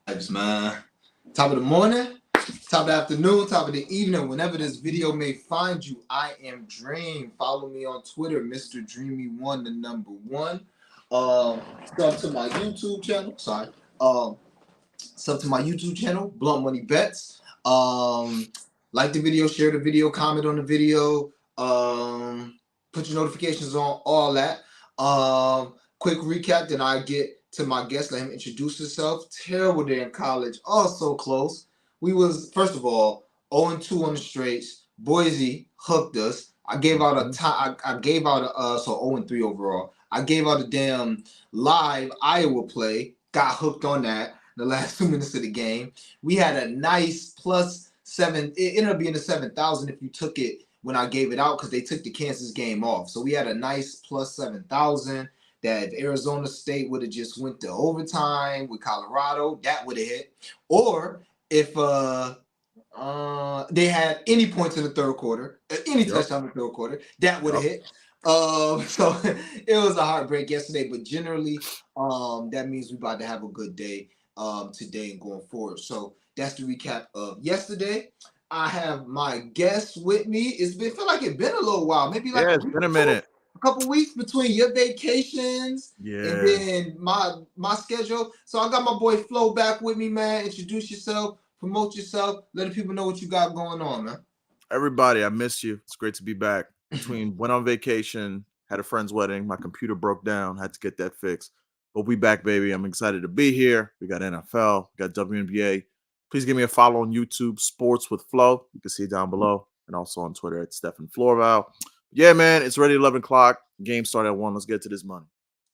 Vibes, man. Top of the morning, top of the afternoon, top of the evening, whenever this video may find you, I am Dream. Follow me on Twitter, Mr. Dreamy1, the number one. Sub to my YouTube channel. Sorry. Sub to my YouTube channel, Blunt Money Bets. Like the video, share the video, comment on the video. Put your notifications on, all that. Quick recap, then I get to my guest, let him introduce himself. Terrible day in college. Oh, so close. We was, first of all, 0-2 on the straights. Boise hooked us. I gave out a time. I gave out a so 0-3 overall. I gave out a damn live Iowa play. Got hooked on that the last 2 minutes of the game. We had a nice +7. It ended up being a 7,000 if you took it when I gave it out because they took the Kansas game off. So we had a nice +7,000 that if Arizona State would have just went to overtime with Colorado, that would have hit. Or if they had any points in the third quarter, any touchdown in the third quarter, that would have hit. So it was a heartbreak yesterday, but generally, that means we're about to have a good day today and going forward. So that's the recap of yesterday. I have my guest with me. Feel like it's been a little while, maybe like it's been a minute. A couple weeks between your vacations and then my schedule. So I got my boy Flo back with me, man. Introduce yourself, promote yourself, let the people know what you got going on, man. Everybody, I miss you. It's great to be back. Went on vacation, had a friend's wedding, my computer broke down, had to get that fixed. But we back, baby. I'm excited to be here. We got NFL, we got WNBA. Please give me a follow on YouTube, Sports with Flo. You can see it down below. And also on Twitter at Stephen Florval. Yeah, man, it's already 11 o'clock. Game started at 1. Let's get to this money.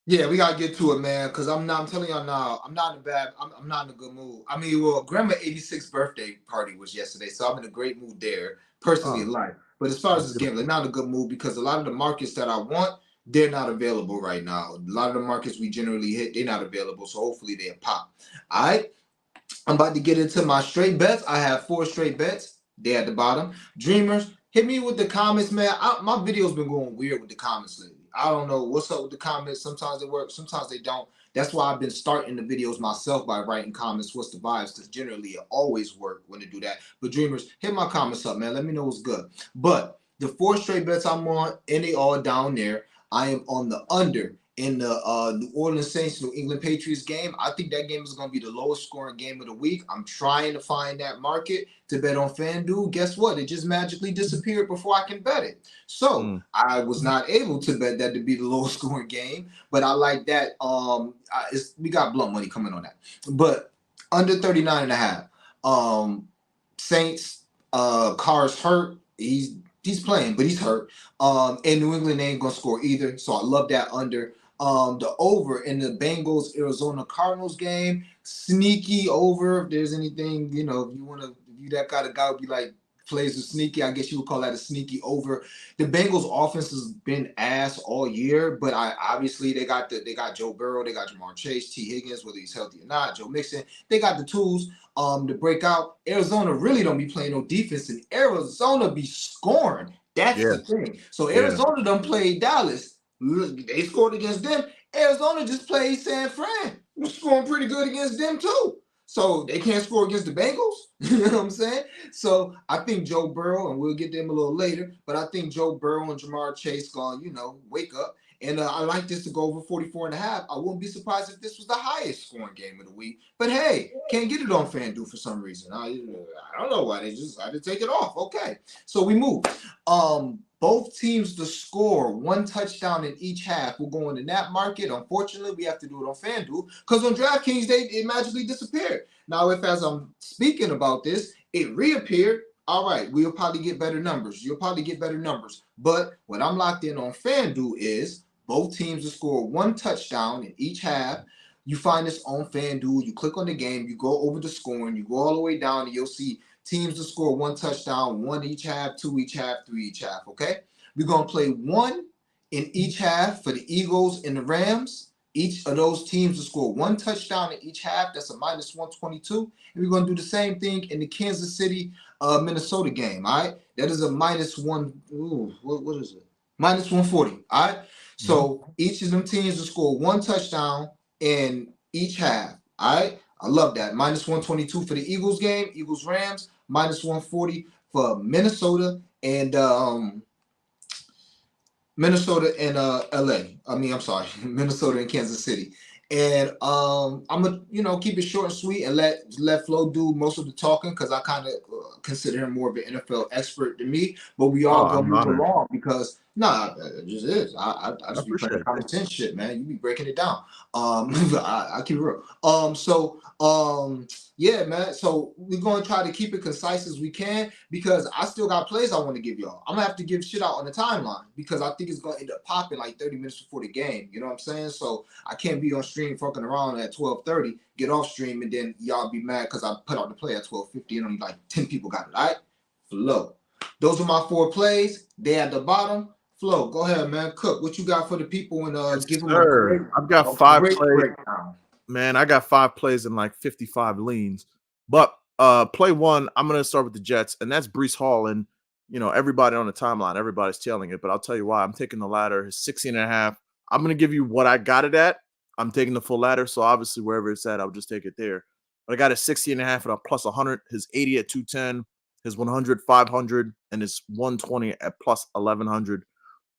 Yeah, we gotta get to it, man. Cause I'm telling y'all now, I'm not in a good mood. I mean, well, Grandma 86th birthday party was yesterday, so I'm in a great mood there, personally in life. But as far as this game, I'm not in a good mood because a lot of the markets that I want, they're not available right now. A lot of the markets we generally hit, they're not available. So hopefully they'll pop. All right. I'm about to get into my straight bets. I have 4 straight bets. They're at the bottom. Dreamers, hit me with the comments, man. My video's been going weird with the comments lately. I don't know what's up with the comments. Sometimes they work, sometimes they don't. That's why I've been starting the videos myself by writing comments. What's the vibes? Because generally it always works when they do that. But Dreamers, hit my comments up, man. Let me know what's good. But the 4 straight bets I'm on, and they all down there. I am on the under in the New Orleans Saints New England Patriots game. I think that game is going to be the lowest scoring game of the week. I'm trying to find that market to bet on FanDuel. Guess what? It just magically disappeared before I can bet it. So I was not able to bet that to be the lowest scoring game, but I like that. We got blunt money coming on that. But under 39.5. Saints, Carr's hurt. He's playing, but he's hurt. And New England ain't gonna score either. So I love that under. The over in the Bengals Arizona Cardinals game, sneaky over. If there's anything, if you want to, if you that kind of guy would be like plays with sneaky, I guess you would call that a sneaky over. The Bengals offense has been ass all year, but obviously they got Joe Burrow, they got Jamar Chase, T Higgins, whether he's healthy or not, Joe Mixon, they got the tools to break out. Arizona really don't be playing no defense, and Arizona be scoring. That's the thing. So Arizona done played Dallas. They scored against them. Arizona just played San Fran, who's scoring pretty good against them too. So they can't score against the Bengals. You know what I'm saying? So I think Joe Burrow, and we'll get them a little later, but I think Joe Burrow and Jamar Chase going, wake up. And I like this to go over 44.5. I wouldn't be surprised if this was the highest scoring game of the week. But hey, can't get it on FanDuel for some reason. I don't know why they just had to take it off. Okay, so we move. Both teams to score 1 touchdown in each half. We're going in that market. Unfortunately, we have to do it on FanDuel because on DraftKings, it magically disappeared. Now, if as I'm speaking about this, it reappeared, all right, we'll probably get better numbers. You'll probably get better numbers. But what I'm locked in on FanDuel is both teams to score 1 touchdown in each half. You find this on FanDuel. You click on the game. You go over the scoring. You go all the way down, and you'll see teams to score 1 touchdown, 1 each half, 2 each half, 3 each half, okay? We're going to play 1 in each half for the Eagles and the Rams. Each of those teams to score 1 touchdown in each half. That's a -122. And we're going to do the same thing in the Kansas City, Minnesota game, all right? That is a -1. Ooh, what is it? -140, all right? So each of them teams to score 1 touchdown in each half, all right? I love that. Minus 122 for the Eagles game, Eagles Rams, minus 140 for Minnesota and LA. I mean, I'm sorry, Minnesota and Kansas City. And I'm gonna, keep it short and sweet and let Flo do most of the talking because I kind of consider him more of an NFL expert than me. But we Oh, all gonna I'm move honored. along because it just is. I I just be playing appreciate common it. sense shit, man. You be breaking it down. I keep it real. Yeah, man. So we're gonna try to keep it concise as we can because I still got plays I want to give y'all. I'm gonna have to give shit out on the timeline because I think it's gonna end up popping like 30 minutes before the game. You know what I'm saying? So I can't be on stream fucking around at 12:30, get off stream, and then y'all be mad because I put out the play at 12:50 and only like 10 people got it. All right, Flo. Those are my 4 plays. They at the bottom. Flo, go ahead, man. Cook. What you got for the people and Yes, give them sir. I've got a 5 great plays. breakdown. Man, I got 5 plays and like 55 leans. But play 1, I'm gonna start with the Jets, and that's Brees Hall. And everybody on the timeline, everybody's tailing it. But I'll tell you why. I'm taking the ladder, his 16.5. I'm gonna give you what I got it at. I'm taking the full ladder. So obviously wherever it's at, I'll just take it there. But I got his 60.5 at a plus 100, his 80 at 210, his 100, 500, and his 120 at plus 1100.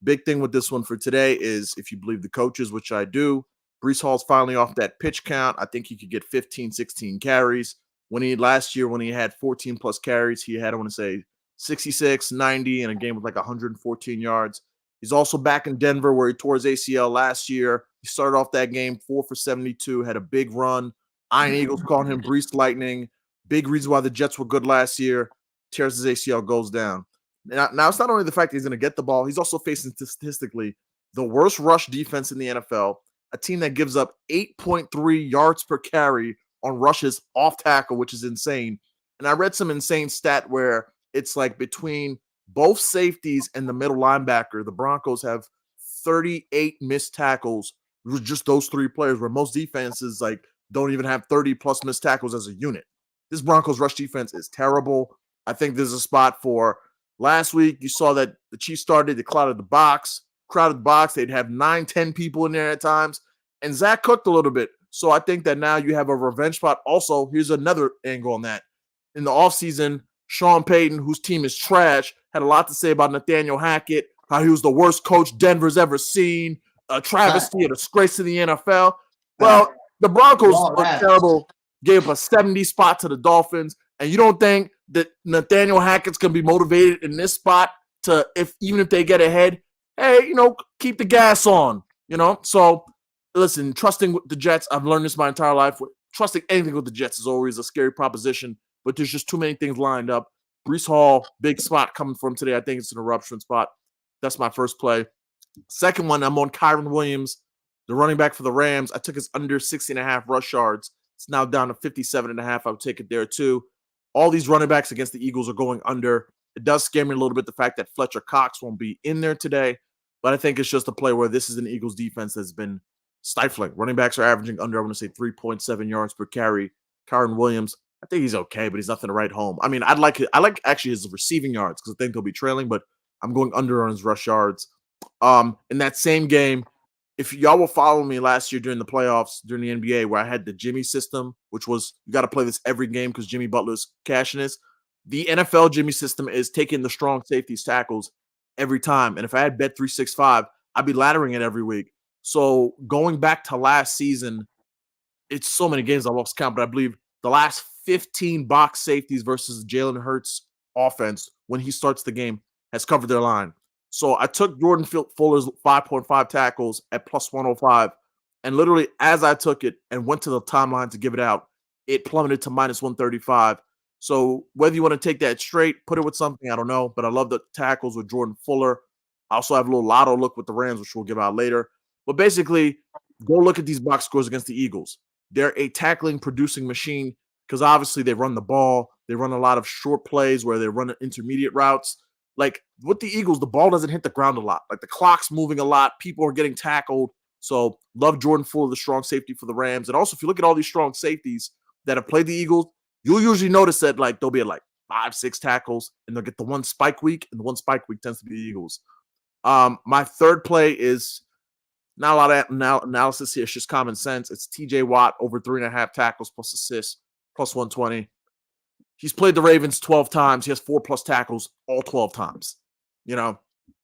Big thing with this one for today is if you believe the coaches, which I do, Brees Hall's finally off that pitch count. I think he could get 15, 16 carries. Last year, when he had 14 plus carries, he had, I want to say, 66, 90 in a game with like 114 yards. He's also back in Denver where he tore his ACL last year. He started off that game 4 for 72, had a big run. Iron Eagles calling him Brees Lightning. Big reason why the Jets were good last year. Tears his ACL, goes down. Now, it's not only the fact that he's going to get the ball, he's also facing statistically the worst rush defense in the NFL, a team that gives up 8.3 yards per carry on rushes off tackle, which is insane. And I read some insane stat where it's like between both safeties and the middle linebacker, the Broncos have 38 missed tackles with just those 3 players, where most defenses like don't even have 30 plus missed tackles as a unit. This Broncos rush defense is terrible. I think there's a spot for last week. You saw that the Chiefs started, they crowded the box. They'd have 9, 10 people in there at times. And Zach cooked a little bit. So I think that now you have a revenge spot. Also, here's another angle on that. In the offseason, Sean Payton, whose team is trash, had a lot to say about Nathaniel Hackett, how he was the worst coach Denver's ever seen, a travesty, a disgrace to the NFL. Well, the Broncos are terrible, gave up a 70 spot to the Dolphins, and you don't think that Nathaniel Hackett's going to be motivated in this spot to, even if they get ahead, hey, keep the gas on, So, listen, trusting the Jets, I've learned this my entire life. Trusting anything with the Jets is always a scary proposition, but there's just too many things lined up. Brees Hall, big spot coming from today. I think it's an eruption spot. That's my first play. Second one, I'm on Kyren Williams, the running back for the Rams. I took his under 60.5 rush yards. It's now down to 57.5. I would take it there too. All these running backs against the Eagles are going under. It does scare me a little bit, the fact that Fletcher Cox won't be in there today, but I think it's just a play where this is an Eagles defense that's been stifling. Running backs are averaging under, I want to say, 3.7 yards per carry. Kyren Williams, I think he's okay, but he's nothing to write home. I mean, I like actually his receiving yards because I think they'll be trailing, but I'm going under on his rush yards. In that same game, if y'all will follow me last year during the playoffs, during the NBA, where I had the Jimmy system, which was you got to play this every game because Jimmy Butler's cashing this. The NFL Jimmy system is taking the strong safeties tackles every time. And if I had Bet 365, I'd be laddering it every week. So going back to last season, it's so many games I lost count, but I believe the last 15 box safeties versus Jalen Hurts offense when he starts the game has covered their line. So I took Jordan Fuller's 5.5 tackles at plus 105. And literally, as I took it and went to the timeline to give it out, it plummeted to minus 135. So whether you want to take that straight, put it with something, I don't know. But I love the tackles with Jordan Fuller. I also have a little lotto look with the Rams, which we'll give out later. But basically, go look at these box scores against the Eagles. They're a tackling, producing machine because obviously they run the ball. They run a lot of short plays where they run intermediate routes. Like with the Eagles, the ball doesn't hit the ground a lot. Like the clock's moving a lot. People are getting tackled. So love Jordan Fuller, the strong safety for the Rams. And also, if you look at all these strong safeties that have played the Eagles, you'll usually notice that like they'll be at like 5, 6 tackles, and they'll get the one spike week, and the one spike week tends to be the Eagles. My third play is Not a lot of analysis here. It's just common sense. It's TJ Watt over 3.5 tackles plus assists, plus 120. He's played the Ravens 12 times. He has 4+ tackles all 12 times. You know,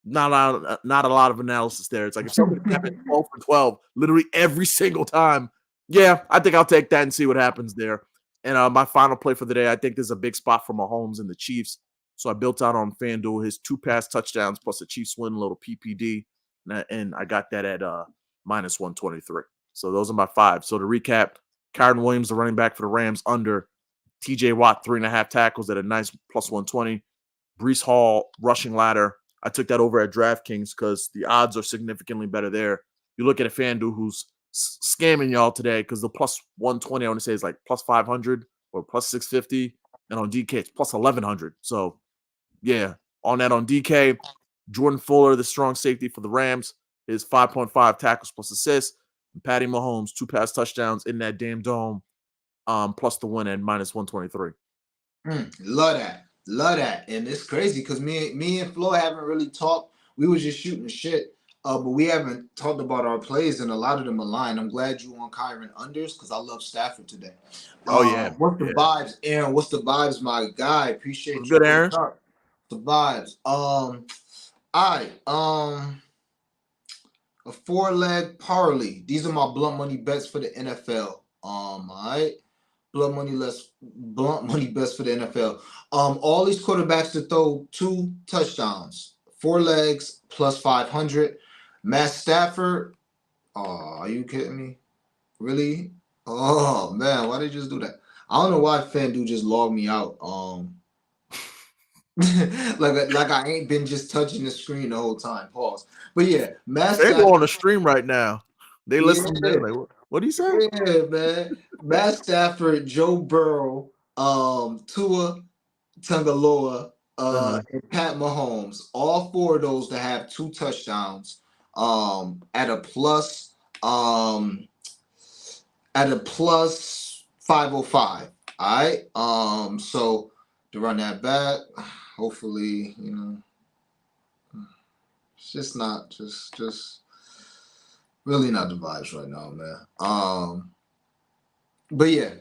not a lot of analysis there. It's like if somebody happens 12 for 12 literally every single time, yeah, I think I'll take that and see what happens there. And my final play for the day, I think there's a big spot for Mahomes and the Chiefs. So I built out on FanDuel his 2 pass touchdowns plus the Chiefs win, a little PPD. And I got that at minus 123. So those are my 5. So to recap, Kyren Williams, the running back for the Rams, under. TJ Watt, 3.5 tackles at a nice plus 120. Breece Hall, rushing ladder. I took that over at DraftKings because the odds are significantly better there. You look at a FanDuel who's scamming y'all today because the plus 120, I want to say, is like plus 500 or plus 650. And on DK, it's plus 1,100. So, yeah, on that on DK, Jordan Fuller, the strong safety for the Rams, is 5.5 tackles plus assists. And Patty Mahomes, 2 pass touchdowns in that damn dome. Plus the win at minus 123. Love that. And it's crazy because me and Flo haven't really talked. We was just shooting shit, but we haven't talked about our plays, and a lot of them aligned. I'm glad you on Kyren unders because I love Stafford today. Oh yeah. What's the vibes, Aaron? What's the vibes, my guy? Appreciate you. Good, Aaron. The vibes. All right. A 4-leg parlay. These are my blunt money bets for the NFL. All right. Blunt money best for the NFL. All these quarterbacks to throw 2 touchdowns, 4 legs plus 500. Matt Stafford. Oh, are you kidding me? Really? Oh man, why did they just do that? I don't know why FanDuel just logged me out. like I ain't been just touching the screen the whole time. Pause. But yeah, Matt They're Stafford on the stream right now. They listen. Yeah. Like, what do you say? Yeah, man. Matt Stafford, Joe Burrow, Tua Tagovailoa, and Pat Mahomes. All 4 of those to have 2 touchdowns. At a plus 505. All right. So to run that back, hopefully, it's just really not the vibes right now, man. But yeah,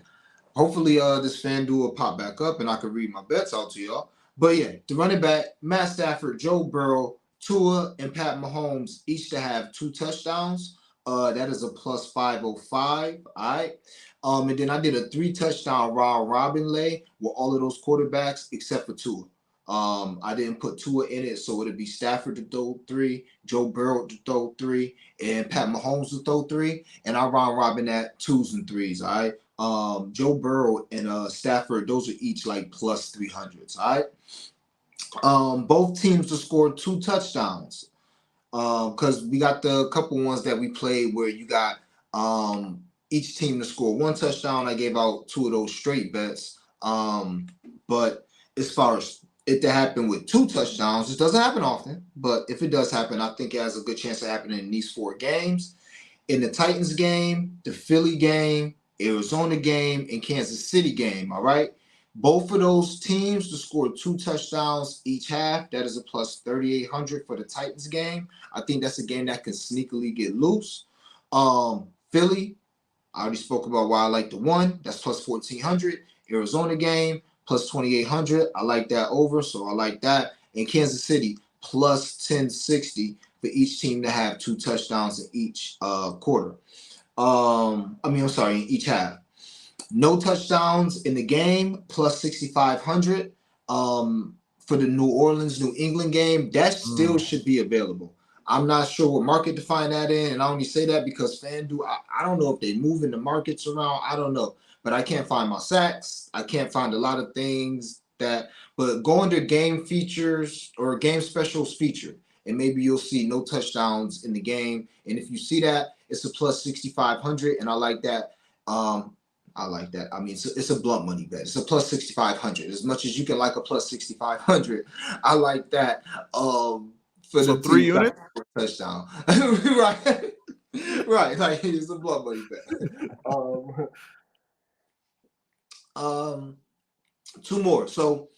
hopefully this FanDuel will pop back up and I can read my bets out to y'all. But yeah, the running back, Matt Stafford, Joe Burrow, Tua, and Pat Mahomes each to have 2 touchdowns. That is a plus 505. All right. And then I did a 3 touchdown round robin lay with all of those quarterbacks except for Tua. I didn't put Tua in it, so it'd be Stafford to throw 3, Joe Burrow to throw 3, and Pat Mahomes to throw 3. And I round robin at 2s and 3s. All right. Joe Burrow and Stafford, those are each like plus 300s. All right. Both teams to score 2 touchdowns. Because we got the couple ones that we played where you got each team to score 1 touchdown. I gave out 2 of those straight bets. But as far as it to happen with 2 touchdowns, it doesn't happen often. But if it does happen, I think it has a good chance of happening in these 4 games. In the Titans game, the Philly game, Arizona game, and Kansas City game. All right. Both of those teams to score 2 touchdowns each half. That is a plus 3,800 for the Titans game. I think that's a game that can sneakily get loose. Philly, I already spoke about why I like the 1. That's plus 1,400. Arizona game, plus 2,800. I like that over, so I like that. And Kansas City, plus 1,060 for each team to have 2 touchdowns in each quarter. In each half. No touchdowns in the game, plus 6,500. For the New Orleans, New England game, that still should be available. I'm not sure what market to find that in, and I only say that because FanDuel, I don't know if they moving the markets around. I don't know, but I can't find my sacks. I can't find a lot of things but go under game features or game specials feature, and maybe you'll see no touchdowns in the game. And if you see that, it's a plus 6,500, and I like that. I like that. I mean, it's a blunt money bet. It's a plus 6,500. As much as you can like a plus 6,500, I like that. For the 3 units touchdown, right? Right. Like it's a blunt money bet. 2 more. So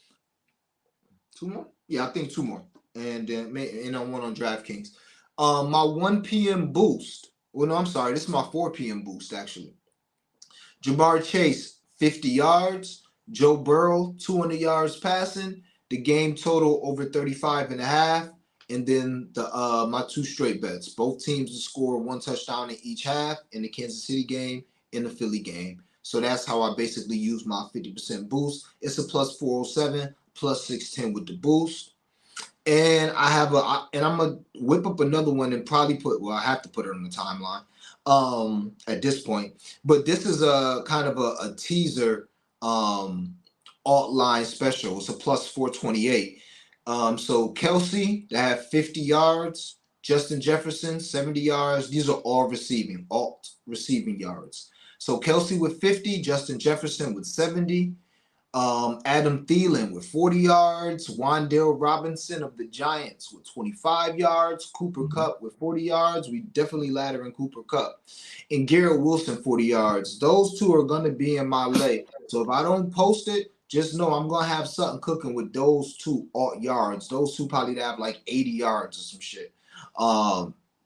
2 more. Yeah, I think 2 more, and then and on 1 on DraftKings. My 1 p.m. boost. Well, no, I'm sorry. This is my 4 p.m. boost, actually. Jamar Chase, 50 yards. Joe Burrow, 200 yards passing. The game total over 35 and a half. And then my 2 straight bets. Both teams to score 1 touchdown in each half in the Kansas City game, in the Philly game. So that's how I basically use my 50% boost. It's a plus 407, plus 610 with the boost. And I'm gonna whip up another one and probably I have to put it on the timeline at this point. But this is a kind of a teaser alt line special. It's a plus 428. So Kelsey that have 50 yards, Justin Jefferson 70 yards. These are all alt receiving yards. So Kelsey with 50, Justin Jefferson with 70. Adam Thielen with 40 yards, Wan'Dale Robinson of the Giants with 25 yards, Cooper Kupp with 40 yards. We definitely ladder in Cooper Kupp. And Garrett Wilson 40 yards. Those 2 are going to be in my lay. So if I don't post it, just know I'm going to have something cooking with those 2 alt yards. Those 2 probably have like 80 yards or some shit.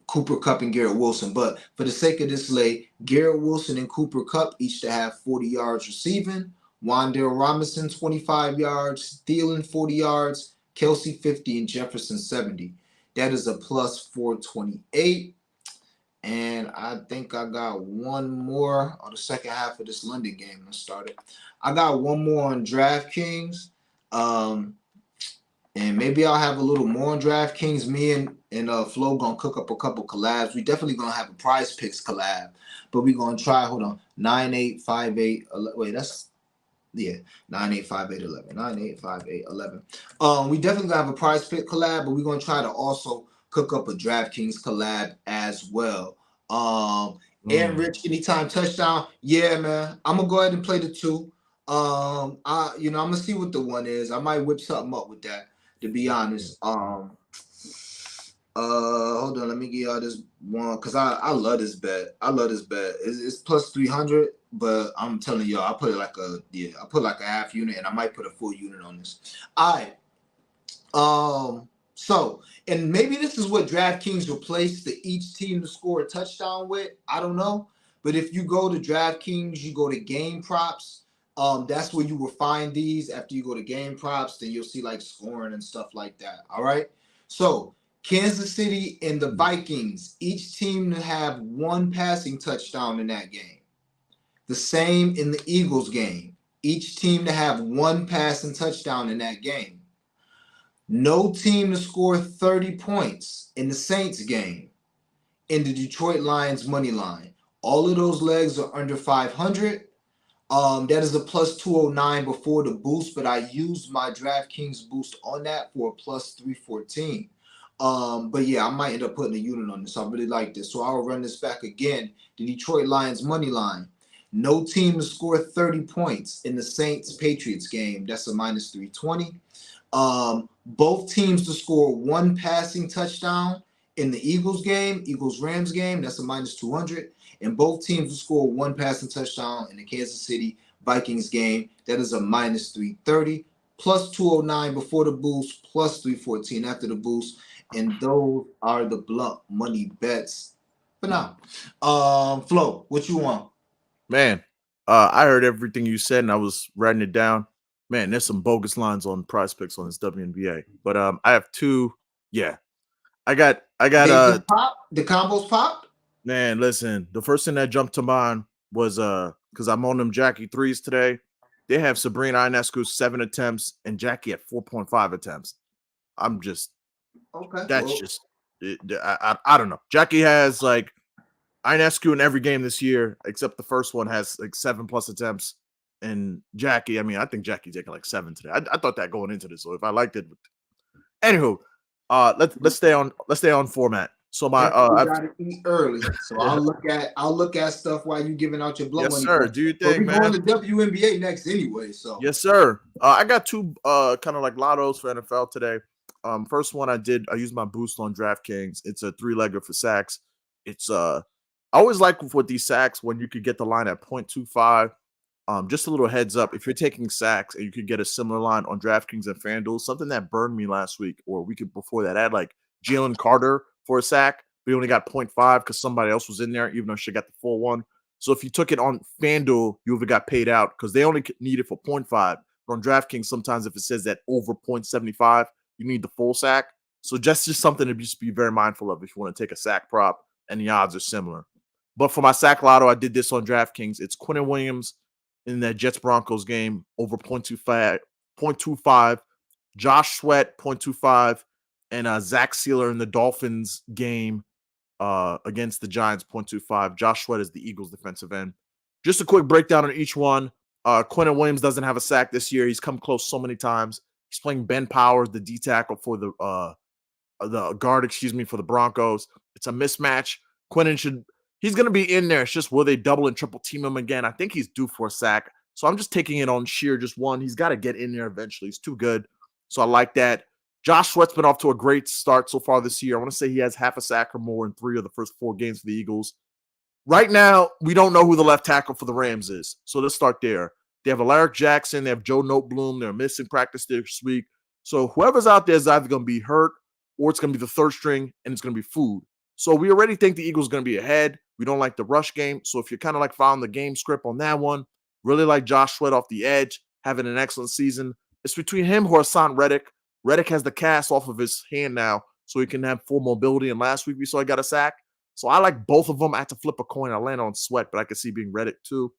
Cooper Kupp and Garrett Wilson. But for the sake of this lay, Garrett Wilson and Cooper Kupp each to have 40 yards receiving. Wan'Dale Robinson, 25 yards. Thielen, 40 yards. Kelsey, 50. And Jefferson, 70. That is a plus 428. And I think I got one more on the second half of this London game that started. I got one more on DraftKings. And maybe I'll have a little more on DraftKings. Me and Flo gonna cook up a couple collabs. We definitely gonna have a Prize Picks collab. But we gonna try, hold on, 9858. Wait, that's... Yeah, 985811. 985811. We definitely gonna have a Prize Pick collab, but we're gonna try to also cook up a DraftKings collab as well. Aaron Rich, anytime touchdown. Yeah, man. I'm gonna go ahead and play the 2. I'm gonna see what the 1 is. I might whip something up with that, to be honest. Hold on, let me give y'all this one because I love this bet. It's plus 300, but I'm telling y'all, I put a half unit and I might put a full unit on this. All right. So, and maybe this is what DraftKings replaced each team to score a touchdown with. I don't know. But if you go to DraftKings, you go to game props. That's where you will find these. After you go to game props, then you'll see like scoring and stuff like that. All right. So Kansas City and the Vikings, each team to have 1 passing touchdown in that game. The same in the Eagles game. Each team to have 1 passing touchdown in that game. No team to score 30 points in the Saints game. In the Detroit Lions money line. All of those legs are under 500. That is a plus 209 before the boost, but I used my DraftKings boost on that for a plus 314. But yeah, I might end up putting a unit on this. I really like this. So I'll run this back again. The Detroit Lions money line. No team to score 30 points in the Saints-Patriots game. That's a minus 320. Both teams to score 1 passing touchdown in the Eagles-Rams game. That's a minus 200. And both teams to score 1 passing touchdown in the Kansas City Vikings game. That is a minus 330. Plus 209 before the boost. Plus 314 after the boost. And those are the blunt money bets for now. Flo, what you want? Man, I heard everything you said and I was writing it down. Man, there's some bogus lines on Prize Picks on this WNBA. But I have 2. Yeah. I got the combos popped? Man, listen, the first thing that jumped to mind was because I'm on them Jackie 3s today. They have Sabrina Ionescu 7 attempts and Jackie at 4.5 attempts. I'm just okay. That's just I don't know. Jackie has like Ionescu in every game this year, except the first one has like 7+ attempts. And Jackie, I mean, I think Jackie's taking like 7 today. I thought that going into this. So if I liked it, anywho, let's stay on format. So my you gotta eat early. So I'll look at stuff while you giving out your blood money. Yes, sir. Do you think, man? We're going to WNBA next anyway. So yes, sir. I got 2 kind of like lottos for NFL today. First one I used my boost on DraftKings. It's a 3-legger for sacks. It's I always like with these sacks when you could get the line at 0.25. Just a little heads up, if you're taking sacks and you could get a similar line on DraftKings and FanDuel, something that burned me last week or week before that, I had like Jalen Carter for a sack, but he only got 0.5 because somebody else was in there, even though she got the full one. So if you took it on FanDuel, you would have got paid out because they only need it for 0.5. But on DraftKings, sometimes if it says that over 0.75, you need the full sack. So just something to just be very mindful of if you want to take a sack prop, and the odds are similar. But for my sack lotto, I did this on DraftKings. It's Quinnen Williams in that Jets-Broncos game over 0.25, Josh Sweat 0.25, and Zach Sealer in the Dolphins game against the Giants 0.25. Josh Sweat is the Eagles defensive end. Just a quick breakdown on each one. Quinnen Williams doesn't have a sack this year. He's come close so many times. He's playing Ben Powers, the D tackle for the guard, for the Broncos. It's a mismatch. He's going to be in there. It's just will they double and triple team him again? I think he's due for a sack. So I'm just taking it on sheer just one. He's got to get in there eventually. He's too good. So I like that. Josh Sweat's been off to a great start so far this year. I want to say he has half a sack or more in 3 of the first 4 games for the Eagles. Right now, we don't know who the left tackle for the Rams is. So let's start there. They have Alaric Jackson. They have Joe Noteboom. They're missing practice this week. So whoever's out there is either going to be hurt or it's going to be the third string and it's going to be food. So we already think the Eagles are going to be ahead. We don't like the rush game. So if you're kind of like following the game script on that one, really like Josh Sweat off the edge, having an excellent season. It's between him or Hassan Reddick. Reddick has the cast off of his hand now, so he can have full mobility. And last week we saw he got a sack. So I like both of them. I had to flip a coin. I land on Sweat, but I could see being Reddick too.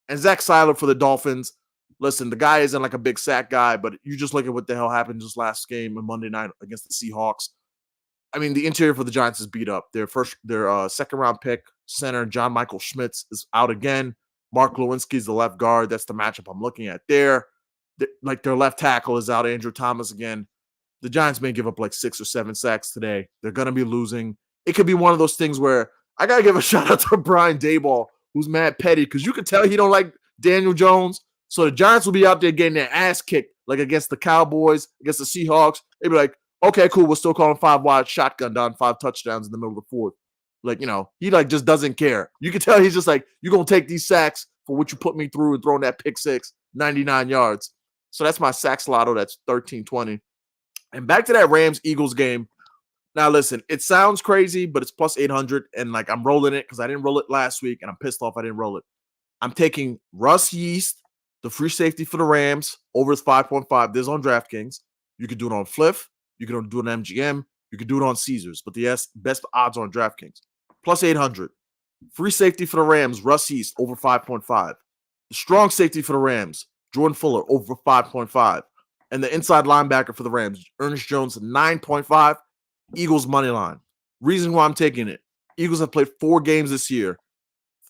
And Zach Seiler for the Dolphins. Listen, the guy isn't like a big sack guy, but you just look at what the hell happened just last game on Monday night against the Seahawks. I mean, the interior for the Giants is beat up. Their second round pick center, John Michael Schmitz, is out again. Mark Lewinsky is the left guard. That's the matchup I'm looking at there. Their left tackle is out, Andrew Thomas again. The Giants may give up like 6 or 7 sacks today. They're going to be losing. It could be one of those things where I got to give a shout out to Brian Daboll, who's mad petty, because you could tell he don't like Daniel Jones. So the Giants will be out there getting their ass kicked, like against the Cowboys, against the Seahawks. They'd be like, okay, cool, we're still calling 5 wide shotgun down 5 touchdowns in the middle of the 4th. Like, he like just doesn't care. You can tell he's just like, you're going to take these sacks for what you put me through and throwing that pick 6, 99 yards. So that's my sacks lotto. That's 13-20. And back to that Rams-Eagles game. Now, listen, it sounds crazy, but it's plus 800. And like I'm rolling it because I didn't roll it last week, and I'm pissed off I didn't roll it. I'm taking Russ Yeast, the free safety for the Rams, over his 5.5. This is on DraftKings. You could do it on Fliff. You could do it on MGM. You could do it on Caesars. But the best odds are on DraftKings. Plus 800. Free safety for the Rams, Russ Yeast, over 5.5. The strong safety for the Rams, Jordan Fuller, over 5.5. And the inside linebacker for the Rams, Ernest Jones, 9.5. Eagles money line. Reason why I'm taking it. Eagles have played 4 games this year.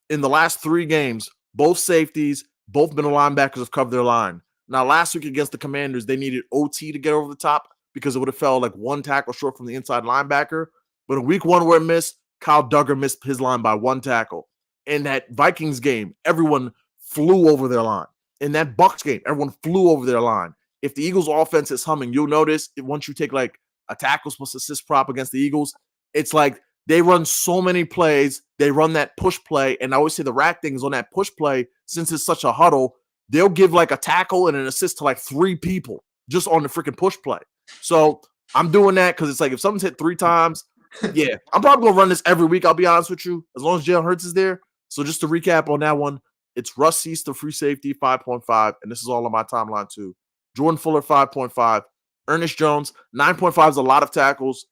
In the last 3 games, both safeties, both middle linebackers have covered their line. Now, last week against the Commanders, they needed OT to get over the top because it would have fell like 1 tackle short from the inside linebacker. But in week 1 where it missed, Kyle Duggar missed his line by 1 tackle. In that Vikings game, everyone flew over their line. In that Bucs game, everyone flew over their line. If the Eagles offense is humming, you'll notice once you take like a tackle plus assist prop against the Eagles, it's like they run so many plays. They run that push play. And I always say the rat thing is on that push play, since it's such a huddle, they'll give like a tackle and an assist to like 3 people just on the freaking push play. So I'm doing that because it's like if someone's hit 3 times, yeah, I'm probably going to run this every week, I'll be honest with you, as long as Jalen Hurts is there. So just to recap on that one, it's Russ Yeast, the free safety, 5.5. And this is all on my timeline too. Jordan Fuller, 5.5. Ernest Jones, 9.5 is a lot of tackles.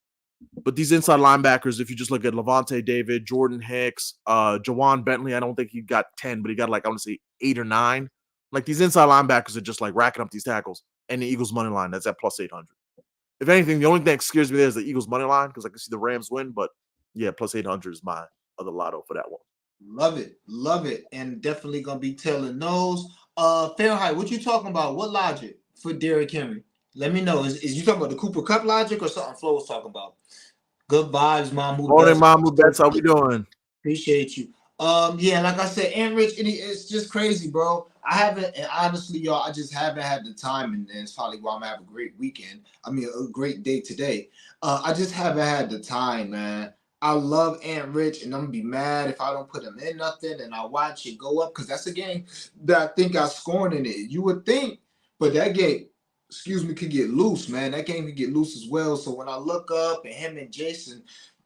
But these inside linebackers, if you just look at Levante David, Jordan Hicks, Jawan Bentley, I don't think he got 10, but he got like, I want to say 8 or 9. Like these inside linebackers are just like racking up these tackles. And the Eagles money line, that's at plus 800. If anything, the only thing that scares me there is the Eagles money line because I can see the Rams win. But yeah, plus 800 is my other lotto for that one. Love it. And definitely going to be telling those. Fahrenheit, what you talking about? What logic for Derrick Henry? Let me know. Is you talking about the Cooper Cup logic or something Flo was talking about? Good vibes, Mahmoud. Morning, Mahmoud. That's how we doing. Appreciate you. Yeah, like I said, and Rich, it's just crazy, bro. I haven't, and honestly, y'all, I just haven't had the time, and it's probably why I'm gonna have a great weekend. I mean, a great day today. I just haven't had the time, man. I love Ant Rich, and I'm gonna be mad if I don't put him in nothing and I watch it go up because that's a game that I think I scored in it. You would think, but that game, could get loose, man. That game could get loose as well. So when I look up and him and Jason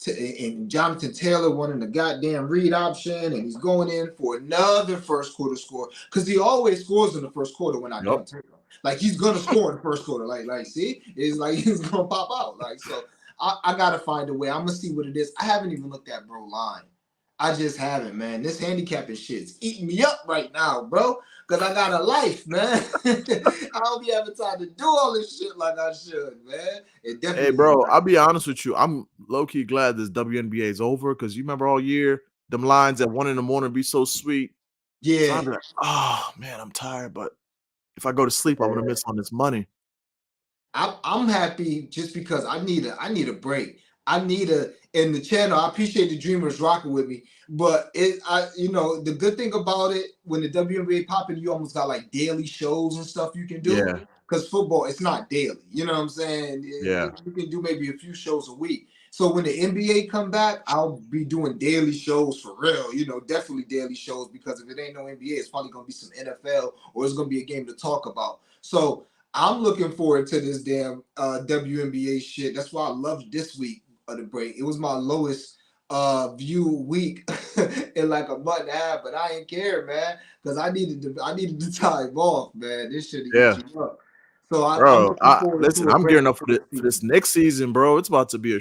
and Jonathan Taylor wanting the goddamn read option, and he's going in for another first quarter score because he always scores in the first quarter when I Yep. don't take him. Like he's gonna score in the first quarter. Like see, it's like he's gonna pop out. Like so, I gotta find a way. I'm gonna see what it is. I haven't even looked at bro line. I just haven't, man. This handicapping shit's eating me up right now, bro. Cause I got a life, man. I don't be having time to do all this shit like I should, man. It definitely. Hey, bro, I'll be honest with you. I'm low key glad this WNBA is over because you remember all year them lines at 1 a.m. be so sweet. Yeah. So I'm like, oh man, I'm tired, but if I go to sleep, I'm gonna miss on this money. I'm happy just because I need a break. I need a in the channel. I appreciate the Dreamers rocking with me, but the good thing about it when the WNBA popping, you almost got like daily shows and stuff you can do. Yeah. Because football, it's not daily. You know what I'm saying? Yeah. You can do maybe a few shows a week. So when the NBA come back, I'll be doing daily shows for real. Definitely daily shows because if it ain't no NBA, it's probably gonna be some NFL or it's gonna be a game to talk about. So I'm looking forward to this damn WNBA shit. That's why I loved this week of the break. It was my lowest view week in like a month and a half, but I ain't care, man, because I needed the time off, man. This shit to get you up. So I'm Bro, looking forward listen, to a I'm break gearing up for this next season, bro. It's about to be a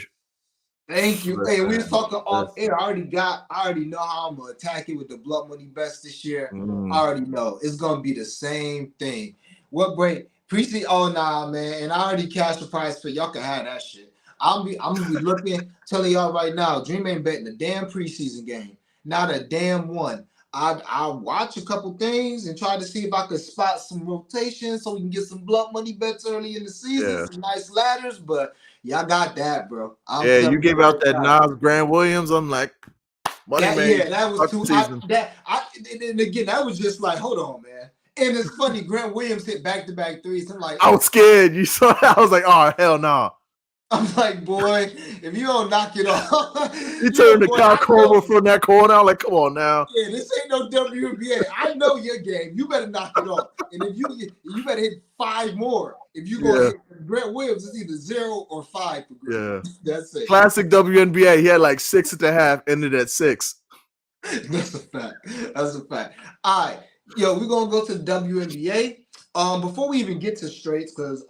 Thank you. Hey, we was talking off listen. air. I already know how I'm gonna attack it with the Blood Money Best this year. Mm. I already know it's gonna be the same thing. What break? Preseason? Oh nah, man. And I already cashed the price for y'all can have that shit. I'm gonna be looking, telling y'all right now. Dream ain't betting a damn preseason game, not a damn one. I'll watch a couple things and try to see if I could spot some rotation so we can get some Blood Money bets early in the season, some nice ladders, but. Y'all got that, bro. You gave out that Nas Grant Williams. I'm like, money man. Yeah, that was too. And again, that was just like, hold on, man. And it's funny, Grant Williams hit back-to-back threes. I'm like, I was scared. You saw that? I was like, oh hell no. Nah. I'm like, boy, if you don't knock it off, you turned the cock over from that corner. I'm like, come on now. Yeah, this ain't no WNBA. I know your game. You better knock it off. And if you better hit 5 more. If you gonna hit Grant Williams, it's either 0 or 5 for Grant. Yeah, that's it. Classic WNBA. He had like 6.5, ended at 6. That's a fact. That's a fact. All right, yo, we're gonna go to the WNBA. Before we even get to straights, because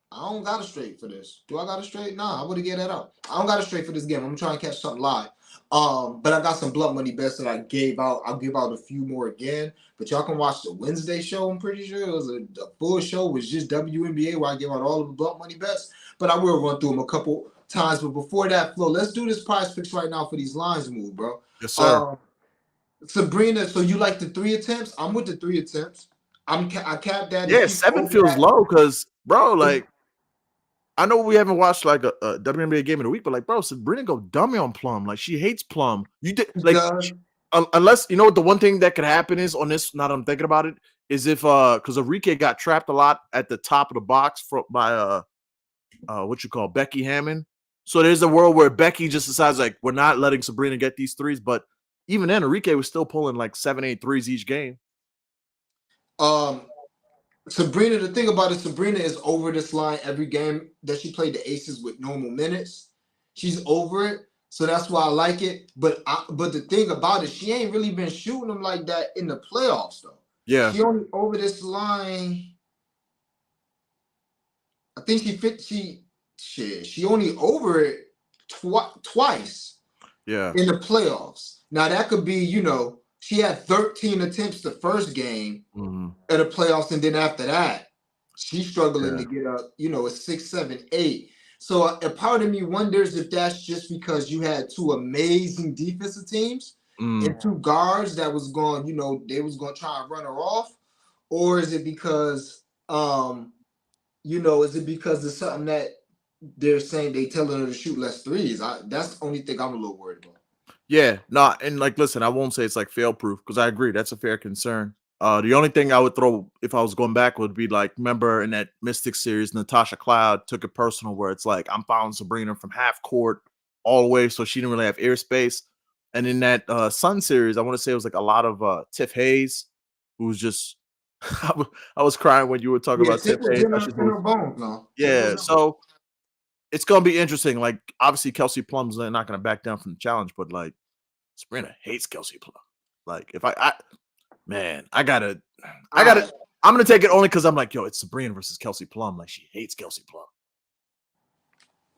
I don't got a straight for this. Do I got a straight? Nah, I would have get that out. I don't got a straight for this game. I'm trying to catch something live. But I got some Blood Money bets that I gave out. I'll give out a few more again. But y'all can watch the Wednesday show. I'm pretty sure it was a full show. It was just WNBA where I give out all of the Blood Money bets. But I will run through them a couple times. But before that, Flo, let's do this prize fix right now for these lines to move, bro. Yes, sir. Sabrina, so you like the 3 attempts? I'm with the 3 attempts. I capped that. Yeah, 7 feels low because, bro, like, I know we haven't watched like a WNBA game in a week, but like, bro, Sabrina go dummy on Plum. Like, she hates Plum. You did like, unless you know what the one thing that could happen is on this. Now that I'm thinking about it, is if because Enrique got trapped a lot at the top of the box by what you call Becky Hammond. So there's a world where Becky just decides like we're not letting Sabrina get these threes, but even then, Enrique was still pulling like 7, 8 threes each game. Sabrina, the thing about it, Sabrina is over this line every game that she played the Aces with normal minutes. She's over it, so that's why I like it. But the thing about it, she ain't really been shooting them like that in the playoffs, though. Yeah, she only over this line. I think she only over it twice. Yeah, in the playoffs. Now that could be, she had 13 attempts the first game at the playoffs, and then after that, she's struggling to get up, a 6, 7, 8. So a part of me wonders if that's just because you had 2 amazing defensive teams and 2 guards that was going, they was going to try and run her off, or is it because, is it because it's something that they're saying they telling her to shoot less threes? That's the only thing I'm a little worried about. Yeah, no, and like, listen, I won't say it's like fail proof because I agree that's a fair concern. The only thing I would throw if I was going back would be like, remember in that Mystics series, Natasha Cloud took it personal where it's like I'm following Sabrina from half court all the way, so she didn't really have airspace. And in that Sun series, I want to say it was like a lot of Tiff Hayes, who was just I was crying when you were talking about Tiff Hayes. In her bones, no. Yeah, so it's gonna be interesting. Like, obviously, Kelsey Plum's not gonna back down from the challenge, but like, Sabrina hates Kelsey Plum. Like, if man, I gotta, I I'm gonna take it only because I'm like, yo, it's Sabrina versus Kelsey Plum. Like, she hates Kelsey Plum.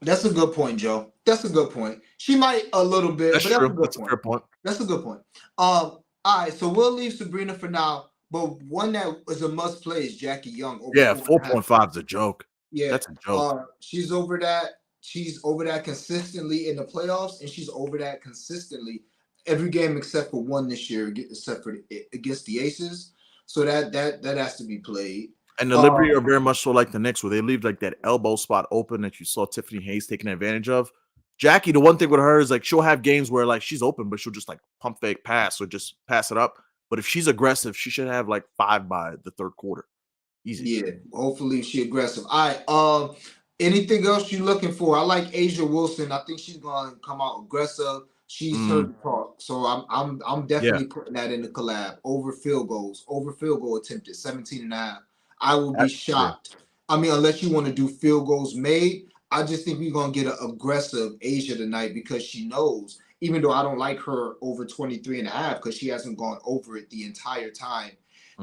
That's a good point, Joe. That's a good point. She might a little bit, That's but that's a true. good That's a point. fair point. That's a good point. All right, so we'll leave Sabrina for now. But one that is a must play is Jackie Young over Yeah, 4.5. 4.5 is a joke. Yeah, That's a joke. she's over that. She's over that consistently in the playoffs, and she's over that consistently every game except for one this year, except for against the Aces. So that has to be played. And the Liberty are very much so like the Knicks, where they leave like that elbow spot open that you saw Tiffany Hayes taking advantage of. Jackie, the one thing with her is like she'll have games where like she's open, but she'll just like pump fake pass or just pass it up. But if she's aggressive, she should have like 5 by the third quarter. Easy. Yeah, hopefully she aggressive. All right. Anything else you looking for? I like Asia Wilson. I think she's gonna come out aggressive. She's heard the talk, so I'm Yeah, definitely putting that in the collab over field goals, over field goal attempted 17.5. I will be yeah. shocked. I mean, unless you want to do field goals made, I just think we're gonna get an aggressive Asia tonight because she knows. Even though I don't like her over 23.5 because she hasn't gone over it the entire time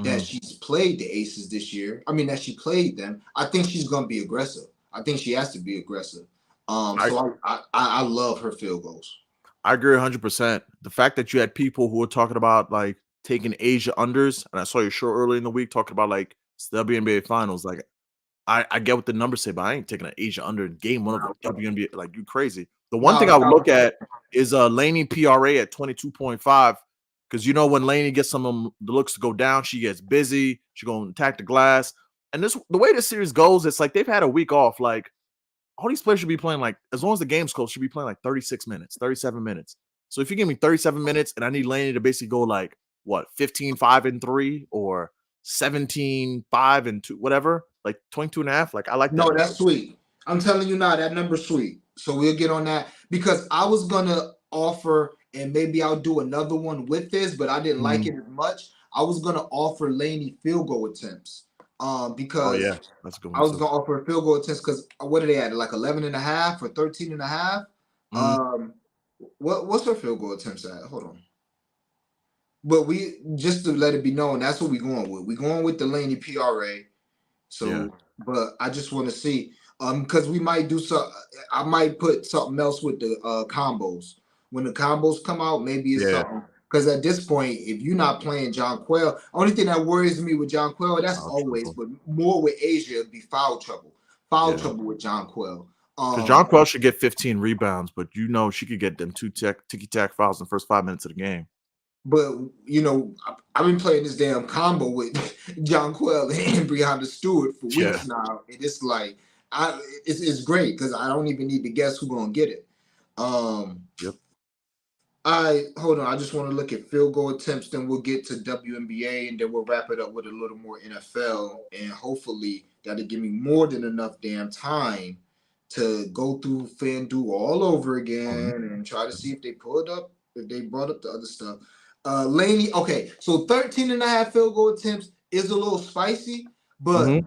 that she's played the Aces this year. I mean, that she played them. I think she's going to be aggressive. I think she has to be aggressive. So I love her field goals. I agree 100%. The fact that you had people who were talking about like taking Asia unders, and I saw your show early in the week talking about like it's the WNBA finals. Like, I get what the numbers say, but I ain't taking an Asia under in game 1 of the WNBA. Like, you crazy. The one thing I would look at is Laney PRA at 22.5. Because you know when Laney gets some of the looks to go down, she gets busy. She gonna attack the glass. And the way this series goes, it's like they've had a week off. Like, all these players should be playing like, as long as the game's close, should be playing like 36 minutes, 37 minutes. So if you give me 37 minutes and I need Laney to basically go like what 15-5-3 or 17-5-2, whatever, like 22.5. Like, I like that No, number. that's sweet. I'm telling you now, that number's sweet. So we'll get on that because I was gonna offer, and maybe I'll do another one with this, but I didn't like it as much. I was gonna offer Laney field goal attempts. Oh Because yeah, that's a good I one was too. gonna offer field goal attempts because what are they at? Like 11.5 or 13.5? What's her field goal attempts at? Hold on. But we just to let it be known, that's what we're going with. We're going with the Laney PRA. So, Yeah. but I just want to see, because we might do so. I might put something else with the combos. When the combos come out, maybe it's something. Because at this point, if you're not playing John Quell, only thing that worries me with John Quell, that's always, but more with Asia, it'd be foul trouble. Foul trouble with John Quell. Because John Quell should get 15 rebounds, but you know she could get them 2 ticky-tack fouls in the first 5 minutes of the game. But you know, I've been playing this damn combo with John Quell and Breonna Stewart for weeks now, and it's like it's great because I don't even need to guess who's gonna get it. Hold on. I just want to look at field goal attempts, then we'll get to WNBA, and then we'll wrap it up with a little more NFL, and hopefully that'll give me more than enough damn time to go through FanDuel all over again and try to see if they pulled up, if they brought up the other stuff. Laney, okay, so 13.5 field goal attempts is a little spicy, but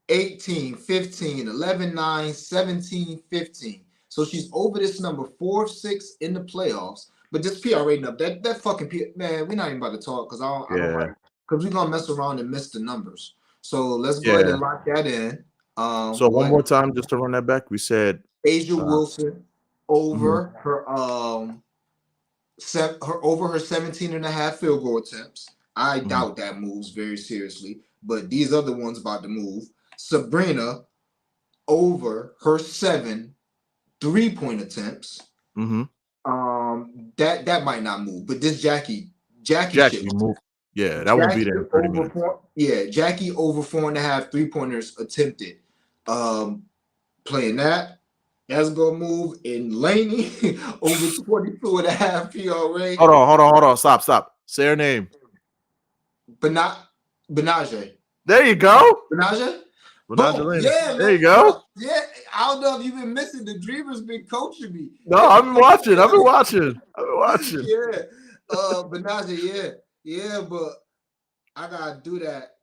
18, 15, 11, 9, 17, 15. So she's over this number 4 6 in the playoffs. But this PRA number, that fucking man, we're not even about to talk because I don't like, because we're gonna mess around and miss the numbers. So let's go ahead and lock that in. So one more time, just to run that back, we said Asia Wilson over her over her 17.5 field goal attempts. I doubt that moves very seriously, but these other ones about to move. Sabrina over her 7 3-point attempts. That might not move, but this Jackie should move. Yeah, that won't be there in 30 minutes. Jackie over 4.5 3-pointers attempted. Playing that's gonna move in Laney over 22.5 PRA. Hold on. Stop. Say her name. Benaje. There you go. Benaje? Yeah, there you go. Yeah, I don't know if you've been missing. The Dreamer's been coaching me. No, I've been watching. Yeah. Benaje, yeah, but I gotta do that.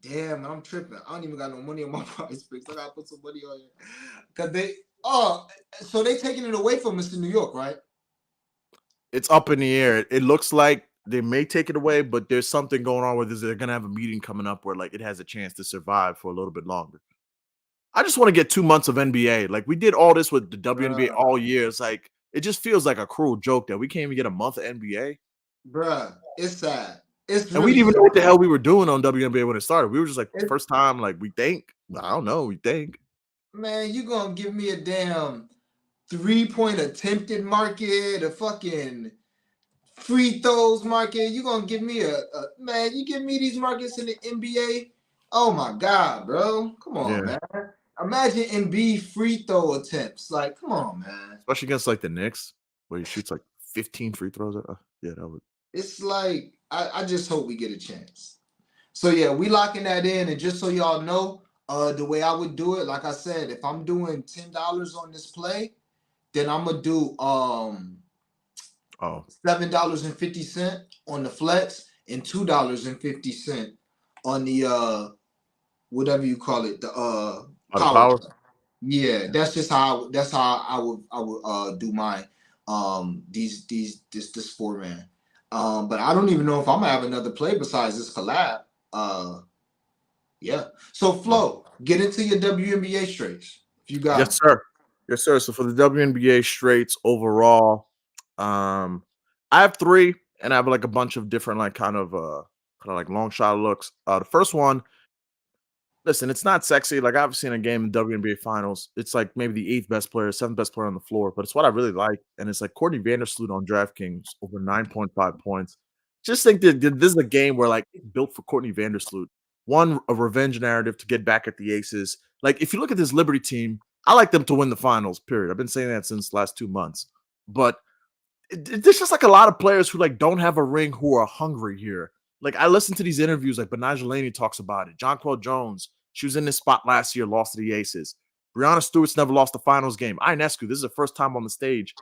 Damn, I'm tripping. I don't even got no money on my prize picks. I gotta put some money on here. Cause Oh, so they taking it away from us in New York, right? It's up in the air. It looks like they may take it away, but there's something going on with this. They're gonna have a meeting coming up where like it has a chance to survive for a little bit longer. I just want to get 2 months of NBA. Like we did all this with the WNBA all Bruh, year. It's like it just feels like a cruel joke that we can't even get a month of NBA. bruh, it's sad. It's And we really didn't even sad. know what the hell we were doing on WNBA when it started. We were just like It, first time, like we think. I don't know, we think. man, you gonna give me a damn 3-point attempted market, a fucking free throws market. You gonna give me a man? You give me these markets in the NBA? Oh my god, bro! Come on, Yeah. man. Imagine Embiid free throw attempts. Like, come on, man. Especially against like the Knicks, where he shoots like 15 free throws. Yeah, that would. It's like I just hope we get a chance. So yeah, we locking that in, and just so y'all know, the way I would do it, like I said, if I'm doing $10 on this play, then I'm gonna do Oh, $7.50 on the flex and $2.50 on the whatever you call it, the out of power power. play. Yeah, that's just how I would do my this 4-man. But I don't even know if I'm gonna have another play besides this collab. Yeah. So Yeah. Flo, get into your WNBA straights if you got Yes, them. sir. Yes, sir. So for the WNBA straights overall, I have three, and I have like a bunch of different, like kind of like long shot looks. The first one, listen, it's not sexy. Like I've seen a game in WNBA finals. It's like maybe the eighth best player, seventh best player on the floor, but it's what I really like. And it's like Courtney Vandersloot on DraftKings over 9.5 points. Just think that this is a game where like it's built for Courtney Vandersloot. One, a revenge narrative to get back at the Aces. Like if you look at this Liberty team, I like them to win the finals, period. I've been saying that since the last 2 months. But there's just like a lot of players who like don't have a ring who are hungry here. Like I listen to these interviews, like Benaja Laney talks about it. Jonquel Jones, she was in this spot last year, lost to the Aces. Brianna Stewart's never lost a finals game. Ionescu, this is the first time on the stage.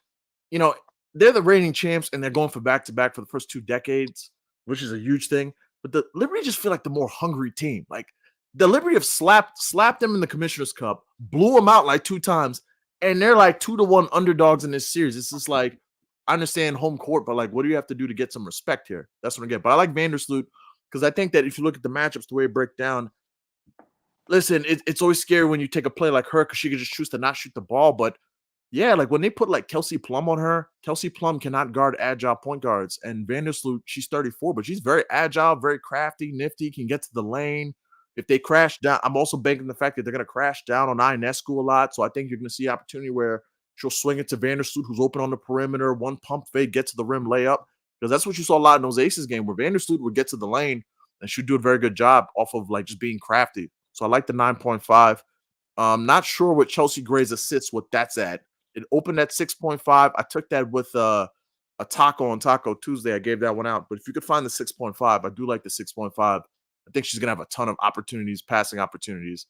You know, they're the reigning champs and they're going for back-to-back for the first 2 decades, which is a huge thing. But the Liberty just feel like the more hungry team. Like the Liberty have slapped them in the Commissioner's Cup, blew them out like 2 times, and they're like 2-1 underdogs in this series. It's just like I understand home court, but like, what do you have to do to get some respect here? That's what I get. But I like Vandersloot because I think that if you look at the matchups, the way it break down, listen, it's always scary when you take a play like her because she can just choose to not shoot the ball. But yeah, like when they put like Kelsey Plum on her, Kelsey Plum cannot guard agile point guards. And Vandersloot, she's 34, but she's very agile, very crafty, nifty, can get to the lane. If they crash down, I'm also banking the fact that they're going to crash down on Ionescu a lot. So I think you're going to see opportunity where she'll swing it to Vandersloot, who's open on the perimeter, one pump fake, get to the rim layup. Because that's what you saw a lot in those Aces game where Vandersloot would get to the lane and she'd do a very good job off of like just being crafty. So I like the 9.5. Not sure what Chelsea Gray's assists, what that's at. It opened at 6.5. I took that with a taco on Taco Tuesday. I gave that one out. But if you could find the 6.5, I do like the 6.5. I think she's gonna have a ton of opportunities, passing opportunities.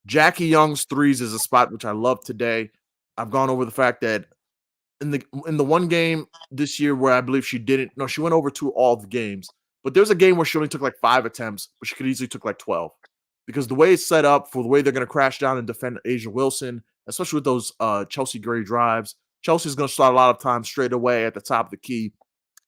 Jackie Young's threes is a spot which I love today. I've gone over the fact that in the one game this year where I believe she didn't, no, she went over to all the games, but there's a game where she only took like 5 attempts, but she could easily took like 12 because the way it's set up for the way they're going to crash down and defend Asia Wilson, especially with those Chelsea Gray drives. Chelsea's going to start a lot of times straight away at the top of the key.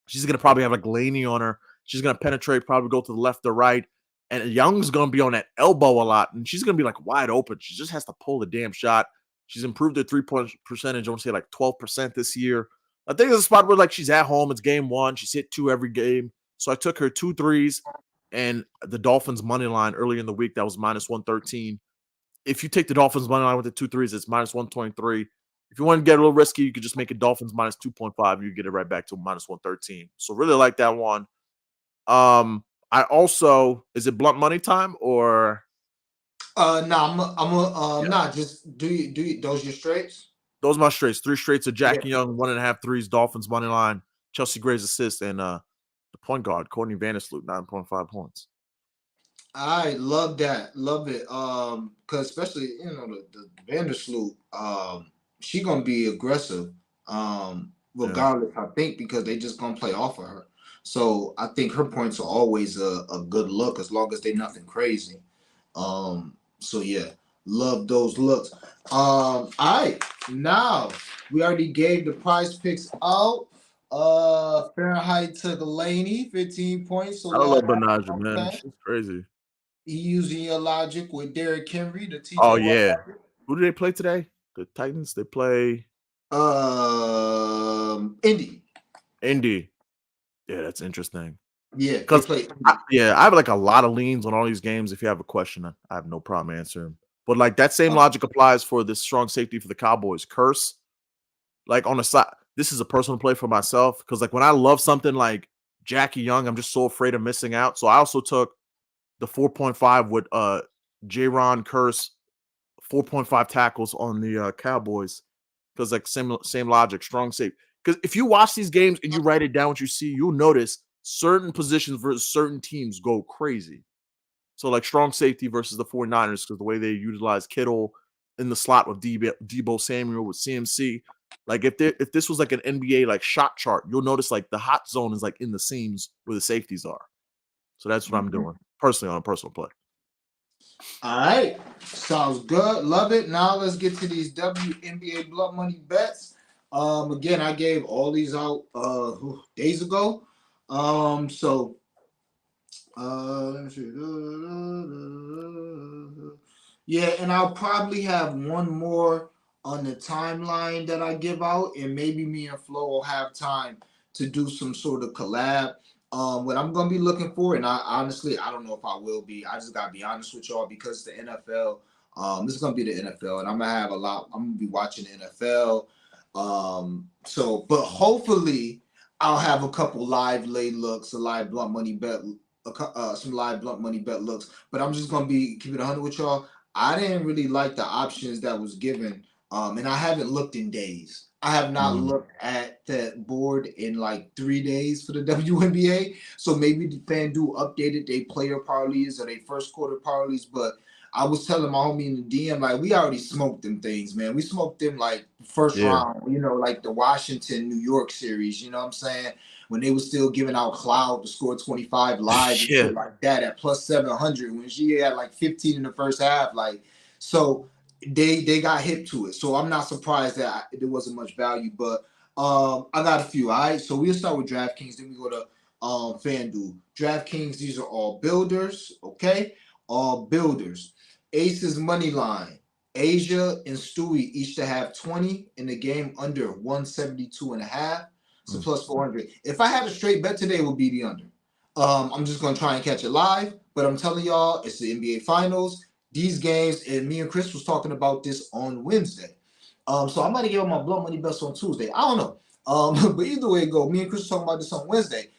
She's going to probably have a Glaney on her. She's going to penetrate, probably go to the left or right. And Young's going to be on that elbow a lot, and she's going to be like wide open. She just has to pull the damn shot. She's improved her 3-point percentage. I want to say like 12% this year. I think it's a spot where like she's at home. It's game one. She's hit 2 every game. So I took her 2 threes and the Dolphins money line early in the week. That was minus 113. If you take the Dolphins money line with the 2 threes, it's minus 123. If you want to get a little risky, you could just make it Dolphins minus 2.5. You get it right back to minus 113. So really like that one. I also, is it blunt money time or? Nah, just do you those your straights? Those are my straights. 3 straights of Yeah. Jackie Young, 1.5 threes, Dolphins money line, Chelsea Gray's assist, and the point guard, Courtney Vandersloot, 9.5 points. I love that. Love it. Cause especially, the Vandersloot, she gonna be aggressive. Yeah. Regardless, I think, because they just gonna play off of her. So I think her points are always a good look as long as they nothing crazy. So yeah. Love those looks. All right. Now we already gave the prize picks out. Fahrenheit took Laney, 15 points. So I love love Benaja, that. man. Okay. She's crazy. He using your logic with Derrick Henry, the Oh TJ Watt. yeah. Who do they play today? The Titans. They play Indy. Indy. Yeah, that's interesting. Yeah, they Because play Indy. I have like a lot of leans on all these games. If you have a question, I have no problem answering. But like that same Uh, logic applies for this strong safety for the Cowboys. Curse. Like on the side, this is a personal play for myself because like when I love something like Jackie Young, I'm just so afraid of missing out. So I also took the 4.5 with J-Ron Curse, 4.5 tackles on the Cowboys because like same logic, strong safe. Because if you watch these games and you write it down what you see, you'll notice certain positions versus certain teams go crazy. So like strong safety versus the 49ers because the way they utilize Kittle in the slot with Debo Samuel with CMC. Like if this was like an NBA like shot chart, you'll notice like the hot zone is like in the seams where the safeties are. So that's what I'm doing personally on a personal play. All right. Sounds good. Love it. Now let's get to these WNBA blood money bets. Again, I gave all these out days ago. So let me see. Yeah, and I'll probably have one more on the timeline that I give out, and maybe me and Flo will have time to do some sort of collab. What I'm gonna be looking for, and I honestly I don't know if I will be. I just gotta be honest with y'all because the NFL. This is gonna be the NFL, and I'm gonna have a lot. I'm gonna be watching the NFL. So, but hopefully, I'll have a couple live lay looks, a live blunt money bet, some live blunt money bet looks. But I'm just gonna be keep it 100 with y'all. I didn't really like the options that was given, and I haven't looked in days. I have not looked at that board in like 3 days for the WNBA. So maybe the FanDuel updated their player parlays or their first quarter parlays. But I was telling my homie in the DM, like, we already smoked them things, man. We smoked them like first Yeah. round, like the Washington, New York series, you know what I'm saying? When they were still giving out Cloud to score 25 live and Yeah. shit like that at plus 700 when she had like 15 in the first half. Like, so they got hip to it. So I'm not surprised that there wasn't much value, but I got a few. All right. So we'll start with DraftKings, then we go to FanDuel. DraftKings, these are all builders, okay? All builders. Aces money line. Asia and Stewie each to have 20 in the game under 172 and a half. So plus 400. If I had a straight bet today, it would be the under. I'm just gonna try and catch it live, but I'm telling y'all, it's the NBA Finals. These games, and me and Chris was talking about this on Wednesday. So I'm gonna give my blood money bets on Tuesday. I don't know. But either way it go, me and Chris was talking about this on Wednesday.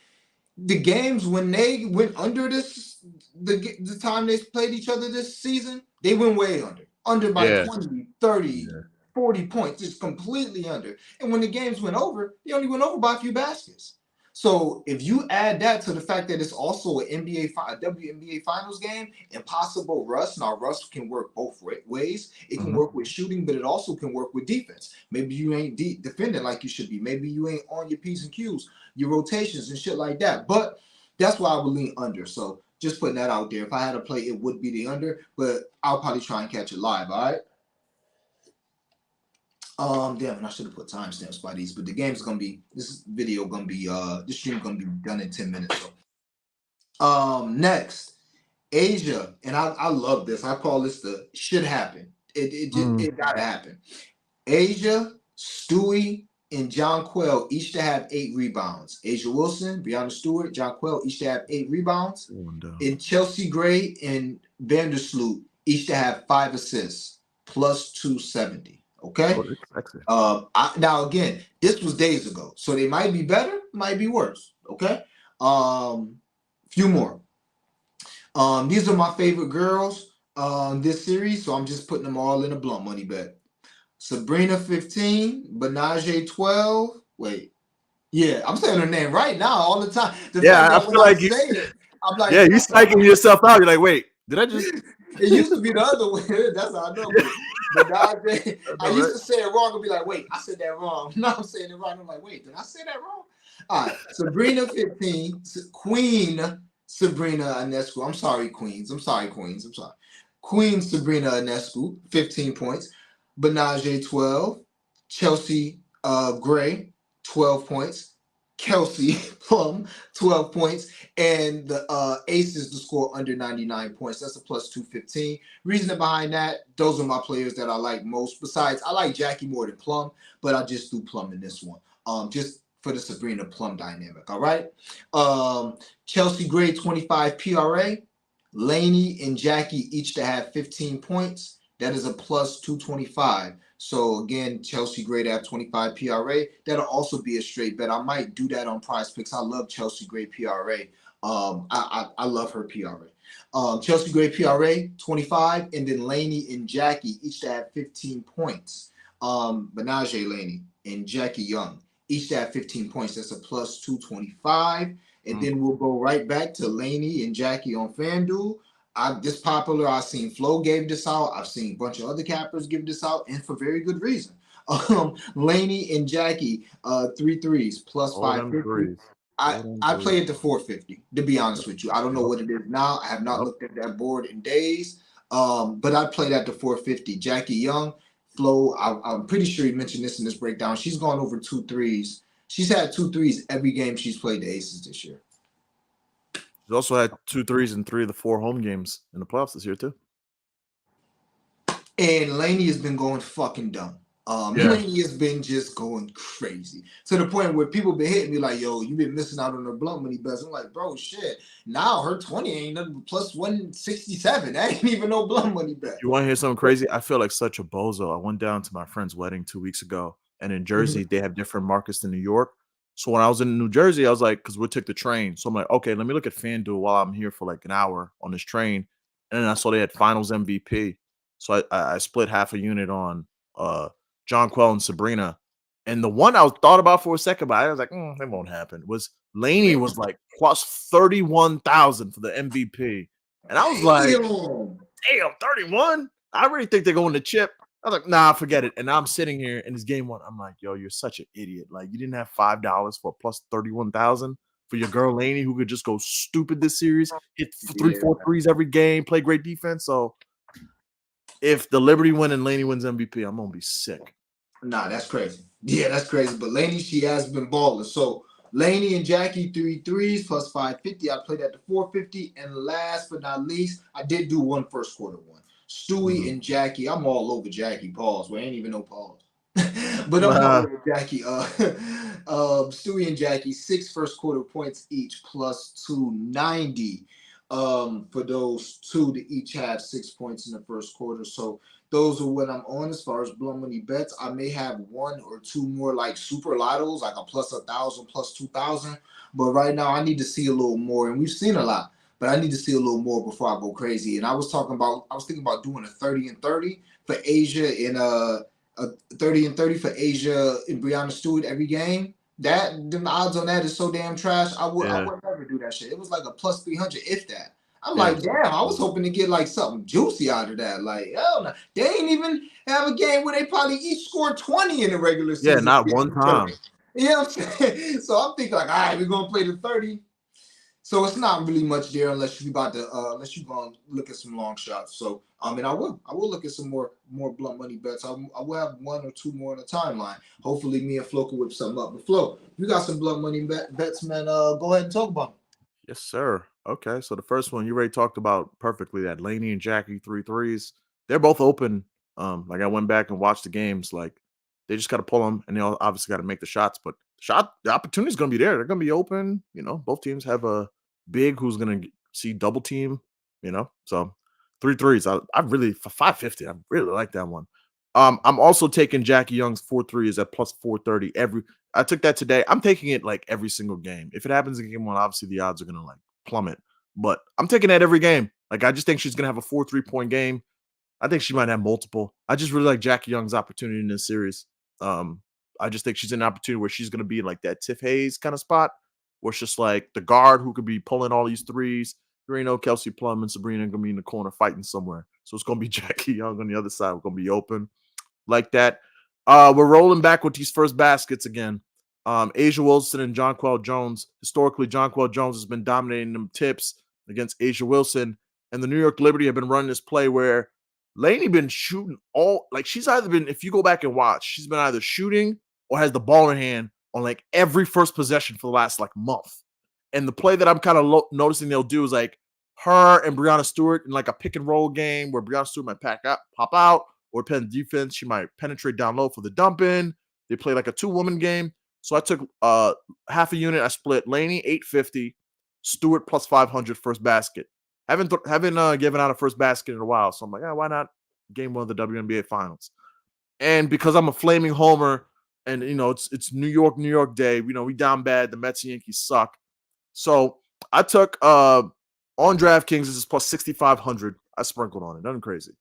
The games when they went under the time they played each other this season, they went way under by Yeah. 20, 30, Yeah. 40 points, just completely under. And when the games went over, they only went over by a few baskets. So if you add that to the fact that it's also an a WNBA Finals game, impossible rust. Now rust can work both ways. It can work with shooting, but it also can work with defense. Maybe you ain't defending like you should be. Maybe you ain't on your P's and Q's, your rotations and shit like that. But that's why I would lean under. So just putting that out there. If I had to play, it would be the under, but I'll probably try and catch it live. All right. Damn, and I should have put timestamps by these, but the game's gonna be this video gonna be this stream gonna be done in 10 minutes. So next, Asia, and I love this. I call this the should happen. It gotta happen. Asia, Stewie, and John Quell each to have 8 rebounds. Asia Wilson, Breonna Stewart, John Quell each to have 8 rebounds. And Chelsea Gray and Vandersloot each to have 5 assists, plus 270. Okay. Oh, that's sexy. Now again, this was days ago, so they might be better, might be worse. Okay. Few more. These are my favorite girls this series, so I'm just putting them all in a blunt money bet. Sabrina 15, Benaje 12. Wait. Yeah, I'm saying her name right now all the time. The fact that I feel like say it, I'm like, yeah, you psyching yourself out. You're like, wait, did I just? It used to be the other way. That's how I know. But I used to say it wrong and be like, wait, I said that wrong. Now I'm saying it right. I'm like, wait, did I say that wrong? All right. Sabrina 15, Queen Sabrina Ionescu. I'm sorry, Queens. I'm sorry. Queen Sabrina Ionescu, 15 points. Benaje, 12. Chelsea Gray, 12 points. Kelsey Plum, 12 points. And the aces to score under 99 points. That's a plus 215. Reasoning behind that, those are my players that I like most. Besides, I like Jackie more than Plum, but I just threw Plum in this one. Just for the Sabrina Plum dynamic. All right. Chelsea Gray, 25 PRA. Laney and Jackie each to have 15 points. That is a plus 225. So again, Chelsea Gray to have 25 PRA. That'll also be a straight bet. I might do that on Prize Picks. I love Chelsea Gray PRA. I love her PRA. Chelsea Gray PRA 25, and then Laney and Jackie each to have 15 points. Benaje Laney and Jackie Young each to have 15 points. That's a plus 225. And then we'll go right back to Laney and Jackie on FanDuel. This popular. I've seen Flo gave this out. I've seen a bunch of other cappers give this out, and for very good reason. Laney and Jackie, 3 threes plus 550. I play it to 450, to be honest with you. I don't know what it is now. I have not looked at that board in days. But I played at the 450. Jackie Young, Flo, I'm pretty sure you mentioned this in this breakdown. She's gone over 2 threes. She's had 2 threes every game she's played the Aces this year. She's also had 2 threes in 3 of the 4 home games in the playoffs this year too. And Laney has been going fucking dumb. Laney has been just going crazy to the point where people been hitting me like, "Yo, you been missing out on her blunt money bets." I'm like, "Bro, shit. Now her 20 ain't nothing but plus 167. That ain't even no blunt money bet." You want to hear something crazy? I feel like such a bozo. I went down to my friend's wedding 2 weeks ago, and in Jersey they have different markets than New York. So when I was in New Jersey, I was like, because we took the train. So I'm like, okay, let me look at FanDuel while I'm here for like an hour on this train. And then I saw they had Finals MVP. So I split half a unit on Jonquel and Sabrina. And the one I was thought about for a second, but I was like, that won't happen. Was Laney was like plus 31,000 for the MVP. And I was like, damn, 31? I really think they're going to chip. I was like, nah, forget it. And I'm sitting here in this game one. I'm like, yo, you're such an idiot. Like, you didn't have $5 for plus 31,000 for your girl Laney, who could just go stupid this series, hit 3-4 threes every game, play great defense. So if the Liberty win and Laney wins MVP, I'm gonna be sick. Nah, that's crazy. Yeah, that's crazy. But Laney, she has been balling. So Laney and Jackie 3 threes plus 550. I played at the 450. And last but not least, I did do one first quarter one. Stewie and Jackie. I'm all over Jackie. Pause. We ain't even no pause. But I'm all over Jackie. Stewie and Jackie, 6 first quarter points each plus 290. For those 2 to each have 6 points in the first quarter. So those are what I'm on as far as blunt money bets. I may have 1 or 2 more like super lottos, like a plus 1,000, plus 2,000. But right now I need to see a little more, and we've seen a lot. But I need to see a little more before I go crazy. And I was thinking about doing a 30 and 30 for Asia and a 30 and 30 for Asia and Brianna Stewart every game. The odds on that is so damn trash. I would never do that shit. It was like a plus 300, if that. I'm like, damn, I was hoping to get like something juicy out of that. Like, hell no. They ain't even have a game where they probably each scored 20 in the regular season. Yeah, not one time. You know what I'm saying? So I'm thinking like, all right, we're gonna play the 30. So it's not really much there unless you're gonna look at some long shots. So I mean, I will look at some more blunt money bets. I will have 1 or 2 more on the timeline. Hopefully, me and Flo can whip something up. But Flo, you got some blunt money bets, man. Go ahead and talk about them. Yes, sir. Okay, so the first one you already talked about perfectly. That Laney and Jackie 3 threes. They're both open. Like I went back and watched the games. Like they just got to pull them, and they all obviously got to make the shots. But the opportunity is going to be there. They're going to be open. You know, both teams have a big who's going to see double team. You know, so 3 threes. I really for 550. I really like that one. I'm also taking Jackie Young's 4 threes at plus 430 I took that today. I'm taking it like every single game. If it happens in game 1, obviously the odds are going to like plummet. But I'm taking that every game. Like I just think she's going to have a 4 3-point game. I think she might have multiple. I just really like Jackie Young's opportunity in this series. I just think she's in an opportunity where she's going to be like that Tiff Hayes kind of spot, where it's just like the guard who could be pulling all these threes. You already know Kelsey Plum and Sabrina are going to be in the corner fighting somewhere. So it's going to be Jackie Young on the other side. We're going to be open like that. We're rolling back with these first baskets again. Asia Wilson and Jonquel Jones. Historically, Jonquel Jones has been dominating them tips against Asia Wilson. and the New York Liberty have been running this play where Laney been shooting she's either been, if you go back and watch, she's been either shooting or has the ball in her hand on like every first possession for the last like month. And the play that I'm kind of noticing they'll do is like her and Breanna Stewart in like a pick and roll game where Breanna Stewart might pop out, or depending on defense, she might penetrate down low for the dump in. They play like a 2-woman game. So I took half a unit. I split Laney 850, Stewart plus 500 first basket. Haven't given out a first basket in a while, so I'm like, why not game one of the WNBA finals? And because I'm a flaming homer, and it's New York day. We down bad. The Mets and Yankees suck. So I took on DraftKings, this is plus 6,500. I sprinkled on it. Nothing crazy.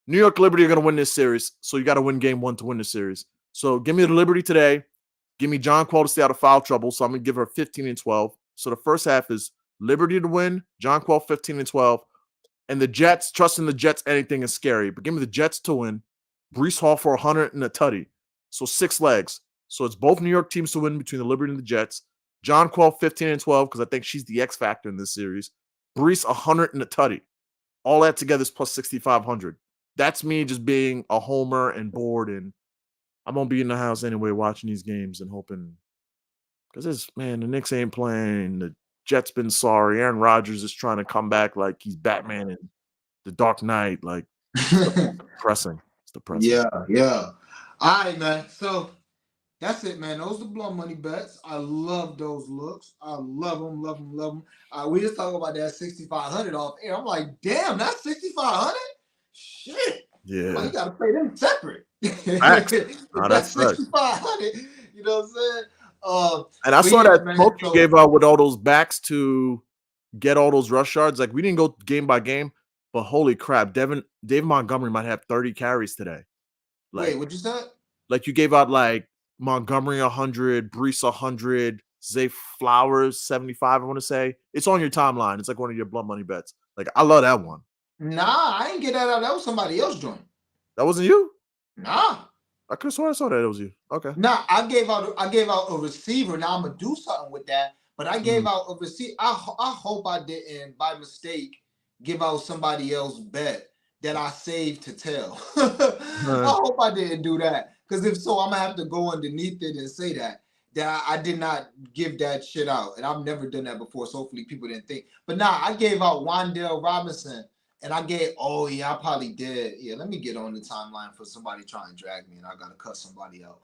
New York Liberty are going to win this series, so you got to win game one to win the series. So give me the Liberty today. Give me Jonquel to stay out of foul trouble, so I'm going to give her 15 and 12. So the first half is Liberty to win, Jonquel 15 and 12. And the Jets, trusting the Jets, anything is scary. But give me the Jets to win. Brees Hall for 100 and a tutty. So 6 legs. So it's both New York teams to win between the Liberty and the Jets. Jonquel 15 and 12 because I think she's the X factor in this series. Brees 100 and a tutty. All that together is plus 6,500. That's me just being a homer and bored, and I'm going to be in the house anyway watching these games and hoping, because the Knicks ain't playing. The Jets been sorry. Aaron Rodgers is trying to come back like he's Batman in The Dark Knight. Like, it's depressing. It's depressing. Yeah. All right, man. So that's it, man. Those are the blood money bets. I love those looks. I love them. We just talking about that 6,500 off air. I'm like, damn, that's 6,500? Shit. Yeah. Well, you got to pay them separate. That's 6,500. You know what I'm saying? And I saw that smoke you gave out with all those backs to get all those rush yards. Like, we didn't go game by game, but holy crap, David Montgomery might have 30 carries today. Like, wait, what'd you say? Like, you gave out like Montgomery 100, Brees 100, Zay Flowers 75. I want to say it's on your timeline. It's like one of your blood money bets. Like, I love that one. Nah, I didn't get that out. That was somebody else doing. That wasn't you? Nah. I could have sworn I saw that it was you. Okay. Nah, I gave out a receiver. Now I'm gonna do something with that. But I gave out a receiver. I hope I didn't by mistake give out somebody else's bet that I saved to tell. I hope I didn't do that. Because if so, I'm gonna have to go underneath it and say that I did not give that shit out. And I've never done that before. So hopefully people didn't think. But nah, I gave out Wan'Dale Robinson. And I I probably did. Yeah, let me get on the timeline for somebody trying to drag me, and I gotta cut somebody out.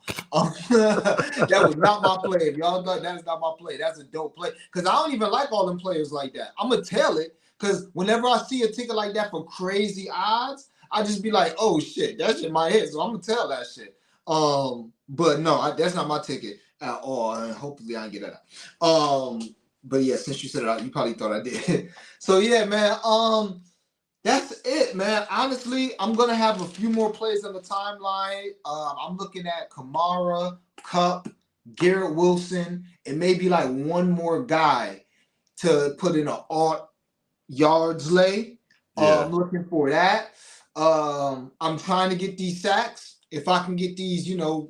That was not my play. If y'all thought that's not my play, that's a dope play. Because I don't even like all them players like that. I'm gonna tell it, because whenever I see a ticket like that for crazy odds, I just be like, oh shit, that shit might hit. So I'm gonna tell that shit. But no, that's not my ticket at all. And hopefully I can get that out. But yeah, since you said it, you probably thought I did. So yeah, man. That's it, man. Honestly, I'm going to have a few more plays on the timeline. I'm looking at Kamara, Kupp, Garrett Wilson, and maybe like one more guy to put in an alt yards lay. I'm looking for that. I'm trying to get these sacks. If I can get these,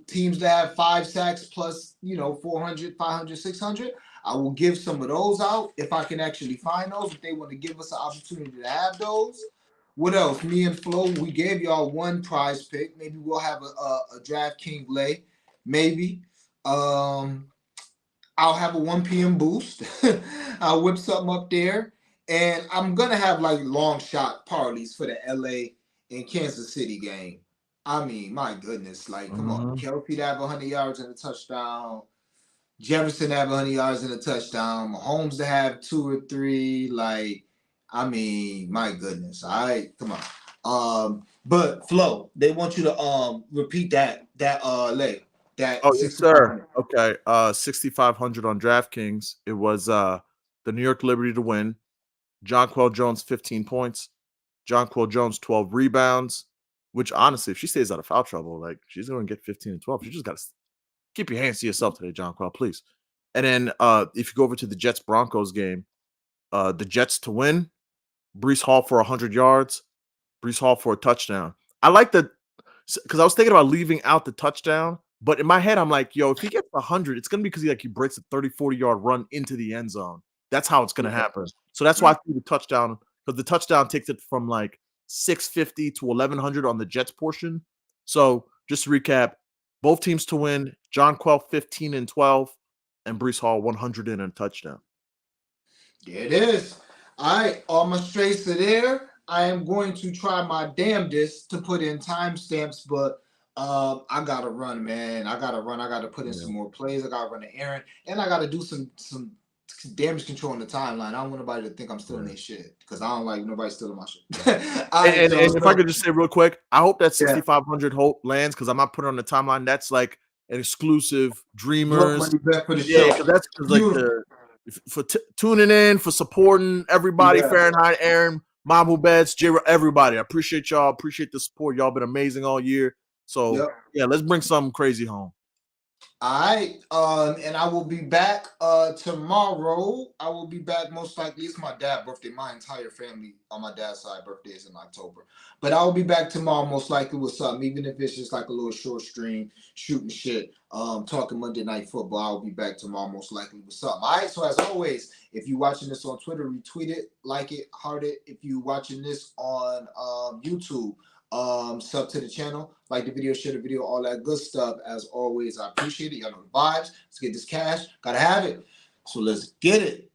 teams that have 5 sacks plus, 400, 500, 600, I will give some of those out if I can actually find those, if they want to give us an opportunity to have those. What else? Me and Flo, we gave y'all one prize pick. Maybe we'll have a DraftKings lay. Maybe. I'll have a 1 p.m. boost. I'll whip something up there. And I'm going to have like long shot parlays for the LA and Kansas City game. I mean, my goodness. Like, come on. Kelsey to have 100 yards and a touchdown. Jefferson to have 100 yards and a touchdown. Mahomes to have 2 or 3. Like, I mean, my goodness. All right, come on. But Flo, they want you to repeat that leg. Yes, sir. Okay. 6,500 on DraftKings. It was the New York Liberty to win. Jonquel Jones 15 points. Jonquel Jones 12 rebounds. Which honestly, if she stays out of foul trouble, like, she's going to get 15 and 12. She just got to keep your hands to yourself today, Jonquel, please. And then if you go over to the Jets-Broncos game, the Jets to win, Brees Hall for 100 yards, Brees Hall for a touchdown. I like that because I was thinking about leaving out the touchdown, but in my head, I'm like, yo, if he gets 100, it's going to be because he breaks a 30, 40-yard run into the end zone. That's how it's going to happen. So that's why I threw the touchdown because the touchdown takes it from like 650 to 1100 on the Jets portion. So just to recap, both teams to win. John Quell 15 and 12, and Brees Hall 100 and a touchdown. There it is. All right, all my straights are there. I am going to try my damnedest to put in timestamps, but I gotta run, man. I gotta run. I gotta put in some more plays. I gotta run an errand, and I gotta do some damage control on the timeline. I don't want nobody to think I'm stealing their shit because I don't like nobody stealing my shit. And if I could just say real quick, I hope that 6,500 hope lands because I'm not putting on the timeline. That's like an exclusive Dreamers. For the show. Because that's like tuning in, for supporting everybody, Fahrenheit, Aaron, Mamu Bets, J, everybody. I appreciate y'all. Appreciate the support. Y'all been amazing all year. So yeah, let's bring something crazy home. All right, and I will be back tomorrow. I will be back most likely. It's my dad's birthday. My entire family on my dad's side birthday is in October. But I will be back tomorrow most likely with something, even if it's just like a little short stream, shooting shit, talking Monday Night Football. I will be back tomorrow most likely with something. All right, so as always, if you're watching this on Twitter, retweet it, like it, heart it. If you're watching this on YouTube, sub to the channel, like the video, share the video, all that good stuff. As always, I appreciate it. Y'all know the vibes. Let's get this cash. Gotta have it. So let's get it.